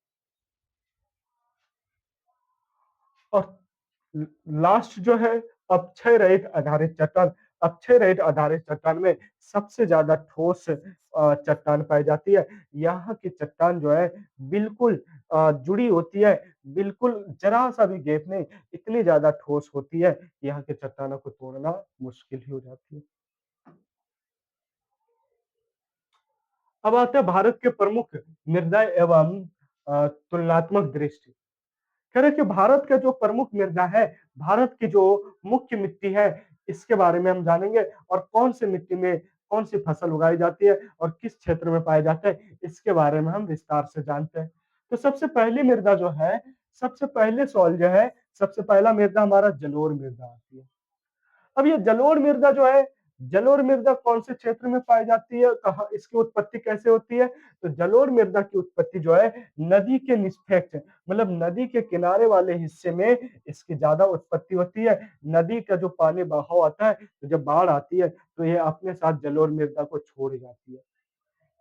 और लास्ट जो है अक्षय रहित आधारित चट्टान। अक्षय रहित आधारित चट्टान में सबसे ज्यादा ठोस चट्टान पाई जाती है। यहाँ की चट्टान जो है बिल्कुल जुड़ी होती है, बिल्कुल जरा सा भी गैप नहीं, इतनी ज्यादा ठोस होती है कि यहाँ के चट्टानों को तोड़ना मुश्किल ही हो जाती है। अब आते हैं भारत के प्रमुख मृदा एवं तुलनात्मक दृष्टि। कह रहे कि भारत का जो प्रमुख मृदा है, भारत की जो मुख्य मिट्टी है, इसके बारे में हम जानेंगे और कौन सी मिट्टी में कौन सी फसल उगाई जाती है और किस क्षेत्र में पाए जाते हैं, इसके बारे में हम विस्तार से जानते हैं। तो सबसे पहली मृदा जो है, सबसे पहले सॉइल जो है, सबसे पहला मृदा हमारा जलोढ़ मृदा आती है। अब ये जलोढ़ मृदा जो है, जलोढ़ मृदा कौन से क्षेत्र में पाई जाती है, कहा इसकी उत्पत्ति कैसे होती है। तो जलोढ़ मृदा की उत्पत्ति जो है नदी के निष्पेक्ष, मतलब नदी के किनारे वाले हिस्से में इसकी ज्यादा उत्पत्ति होती है। नदी का जो पानी बहाव आता है तो जब बाढ़ आती है तो ये अपने साथ जलोढ़ मृदा को छोड़ जाती है।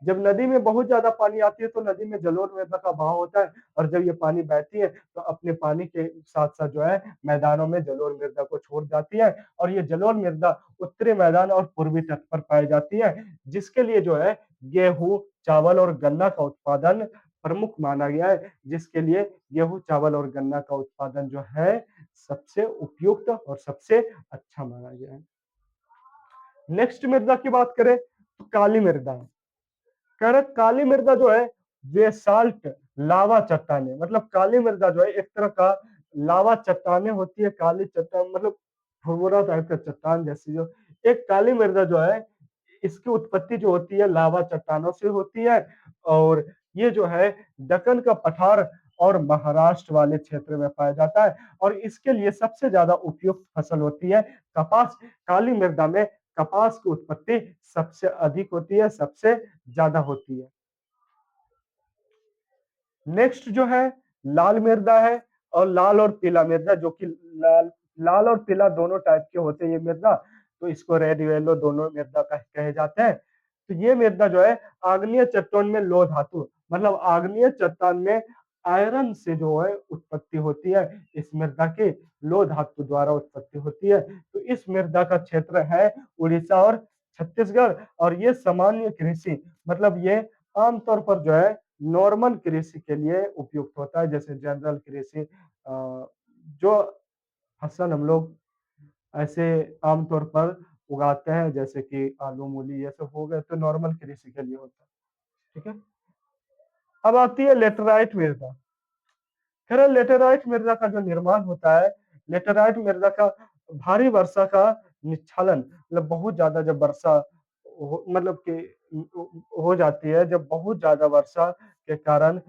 जब नदी में बहुत ज्यादा पानी आती है तो नदी में जलोढ़ मृदा का बहाव होता है, और जब ये पानी बहती है तो अपने पानी के साथ साथ जो है मैदानों में जलोढ़ मृदा को छोड़ जाती है। और ये जलोढ़ मृदा उत्तरी मैदान और पूर्वी तट पर पाई जाती है, जिसके लिए जो है गेहूं, चावल और गन्ना का उत्पादन प्रमुख माना गया है। जिसके लिए गेहूं, चावल और गन्ना का उत्पादन जो है सबसे उपयुक्त और सबसे अच्छा माना गया है। नेक्स्ट मृदा की बात करें तो काली मृदा है। कह रहे काली मृदा जो है बेसाल्ट लावा चट्टानें मतलब काली मृदा जो है एक तरह का लावा चट्टानें होती है, काली चट्टान मतलब भुरभुरा टाइप का चट्टान जैसी जो एक काली मृदा जो है इसकी उत्पत्ति जो होती है लावा चट्टानों से होती है और ये जो है दक्कन का पठार और महाराष्ट्र वाले क्षेत्र में पाया जाता है और इसके लिए सबसे ज्यादा उपयुक्त फसल होती है कपास। काली मृदा में कपास की उत्पत्ति सबसे अधिक होती है, सबसे ज्यादा होती है। नेक्स्ट जो है लाल मिर्दा है और लाल और पीला मिर्दा जो कि लाल लाल और पीला दोनों टाइप के होते हैं ये मिर्दा, तो इसको रेड येलो दोनों मिर्दा कहे जाते हैं। तो ये मिर्दा जो है आग्नेय चट्टान में लौह धातु मतलब आग्नेय चट्टान में आयरन से जो है उत्पत्ति होती है, इस मृदा की लौह धातु द्वारा उत्पत्ति होती है। तो इस मृदा का क्षेत्र है उड़ीसा और छत्तीसगढ़ और ये सामान्य कृषि मतलब ये आमतौर पर जो है नॉर्मल कृषि के लिए उपयुक्त होता है, जैसे जनरल कृषि जो फसल हम लोग ऐसे आमतौर पर उगाते हैं जैसे कि आलू मूली ये सब हो गए तो नॉर्मल कृषि के लिए होता है। ठीक है, अब आती है लेटराइट मृदा। खैर लेटेराइट मृदा का जो निर्माण होता है, लेटेराइट मृदा का भारी वर्षा का निस्खलन मतलब बहुत ज्यादा जब वर्षा मतलब कि हो जाती है, जब बहुत ज्यादा वर्षा के कारण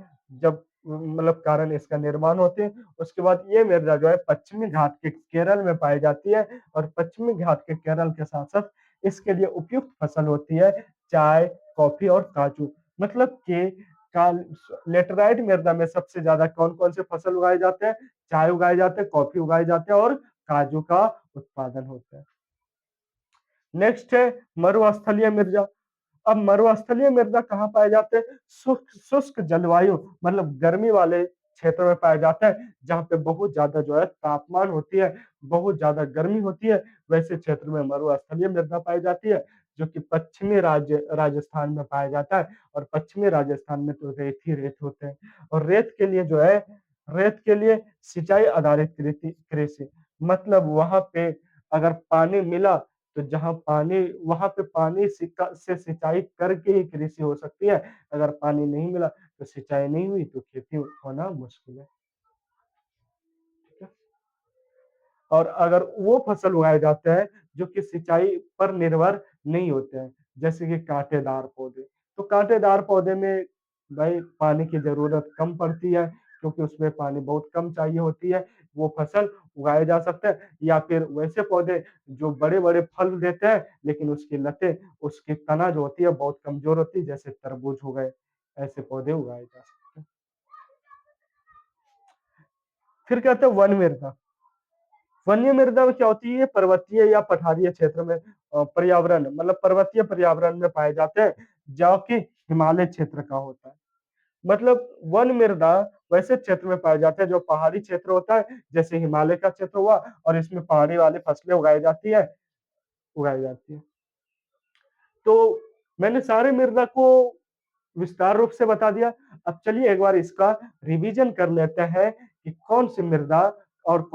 जब मतलब कारण इसका निर्माण होते हैं उसके बाद ये मृदा जो है पश्चिमी घाट के केरल में पाई जाती है और पश्चिमी घाट के केरल के साथ साथ इसके लिए उपयुक्त फसल होती है चाय, कॉफी और काजू। मतलब कि काल लेटराइट मृदा में सबसे ज्यादा कौन कौन से फसल उगाए जाते हैं, चाय उगाए जाते हैं, कॉफी उगाए जाते हैं और काजू का उत्पादन होता है। नेक्स्ट है मरुस्थलीय मृदा। अब मरुस्थलीय मृदा कहाँ पाए जाते हैं, शुष्क जलवायु मतलब गर्मी वाले क्षेत्र में पाए जाते हैं जहाँ पे बहुत ज्यादा जो है तापमान होती है, बहुत ज्यादा गर्मी होती है, वैसे क्षेत्र में मरुस्थलीय मृदा पाई जाती है जो कि पश्चिमी राज्य राजस्थान में पाया जाता है और पश्चिमी राजस्थान में तो रेत ही रेत होते हैं और रेत के लिए जो है रेत के लिए सिंचाई आधारित कृषि मतलब वहां पे अगर पानी मिला तो जहाँ पानी वहां पे पानी से सिंचाई करके ही कृषि हो सकती है, अगर पानी नहीं मिला तो सिंचाई नहीं हुई तो खेती होना मुश्किल है। ठीक है, और अगर वो फसल उगाए जाते हैं जो कि सिंचाई पर निर्भर नहीं होते हैं जैसे कि कांटेदार पौधे, तो कांटेदार पौधे में भाई पानी की जरूरत कम पड़ती है क्योंकि उसमें पानी बहुत कम चाहिए होती है, वो फसल उगाए जा सकते हैं। या फिर वैसे पौधे जो बड़े बड़े फल देते हैं लेकिन उसकी लतें उसकी तना जो होती है बहुत कमजोर होती है जैसे तरबूज हो गए, ऐसे पौधे उगाए जा सकते हैं। फिर कहते हैं वन मृदा। वन्य मृदा में क्या होती है, पर्वतीय या पठारीय क्षेत्र में पर्यावरण मतलब पर्वतीय पर्यावरण में पाए जाते हैं जो कि हिमालय क्षेत्र का होता है। मतलब वन मृदा वैसे क्षेत्र में पाए जाते हैं जो पहाड़ी क्षेत्र होता है जैसे हिमालय का क्षेत्र हुआ और इसमें पहाड़ी वाली फसलें उगाई जाती है। तो मैंने सारे मृदा को विस्तार रूप से बता दिया। अब चलिए एक बार इसका रिवीजन कर लेते हैं कि कौन सी मृदा और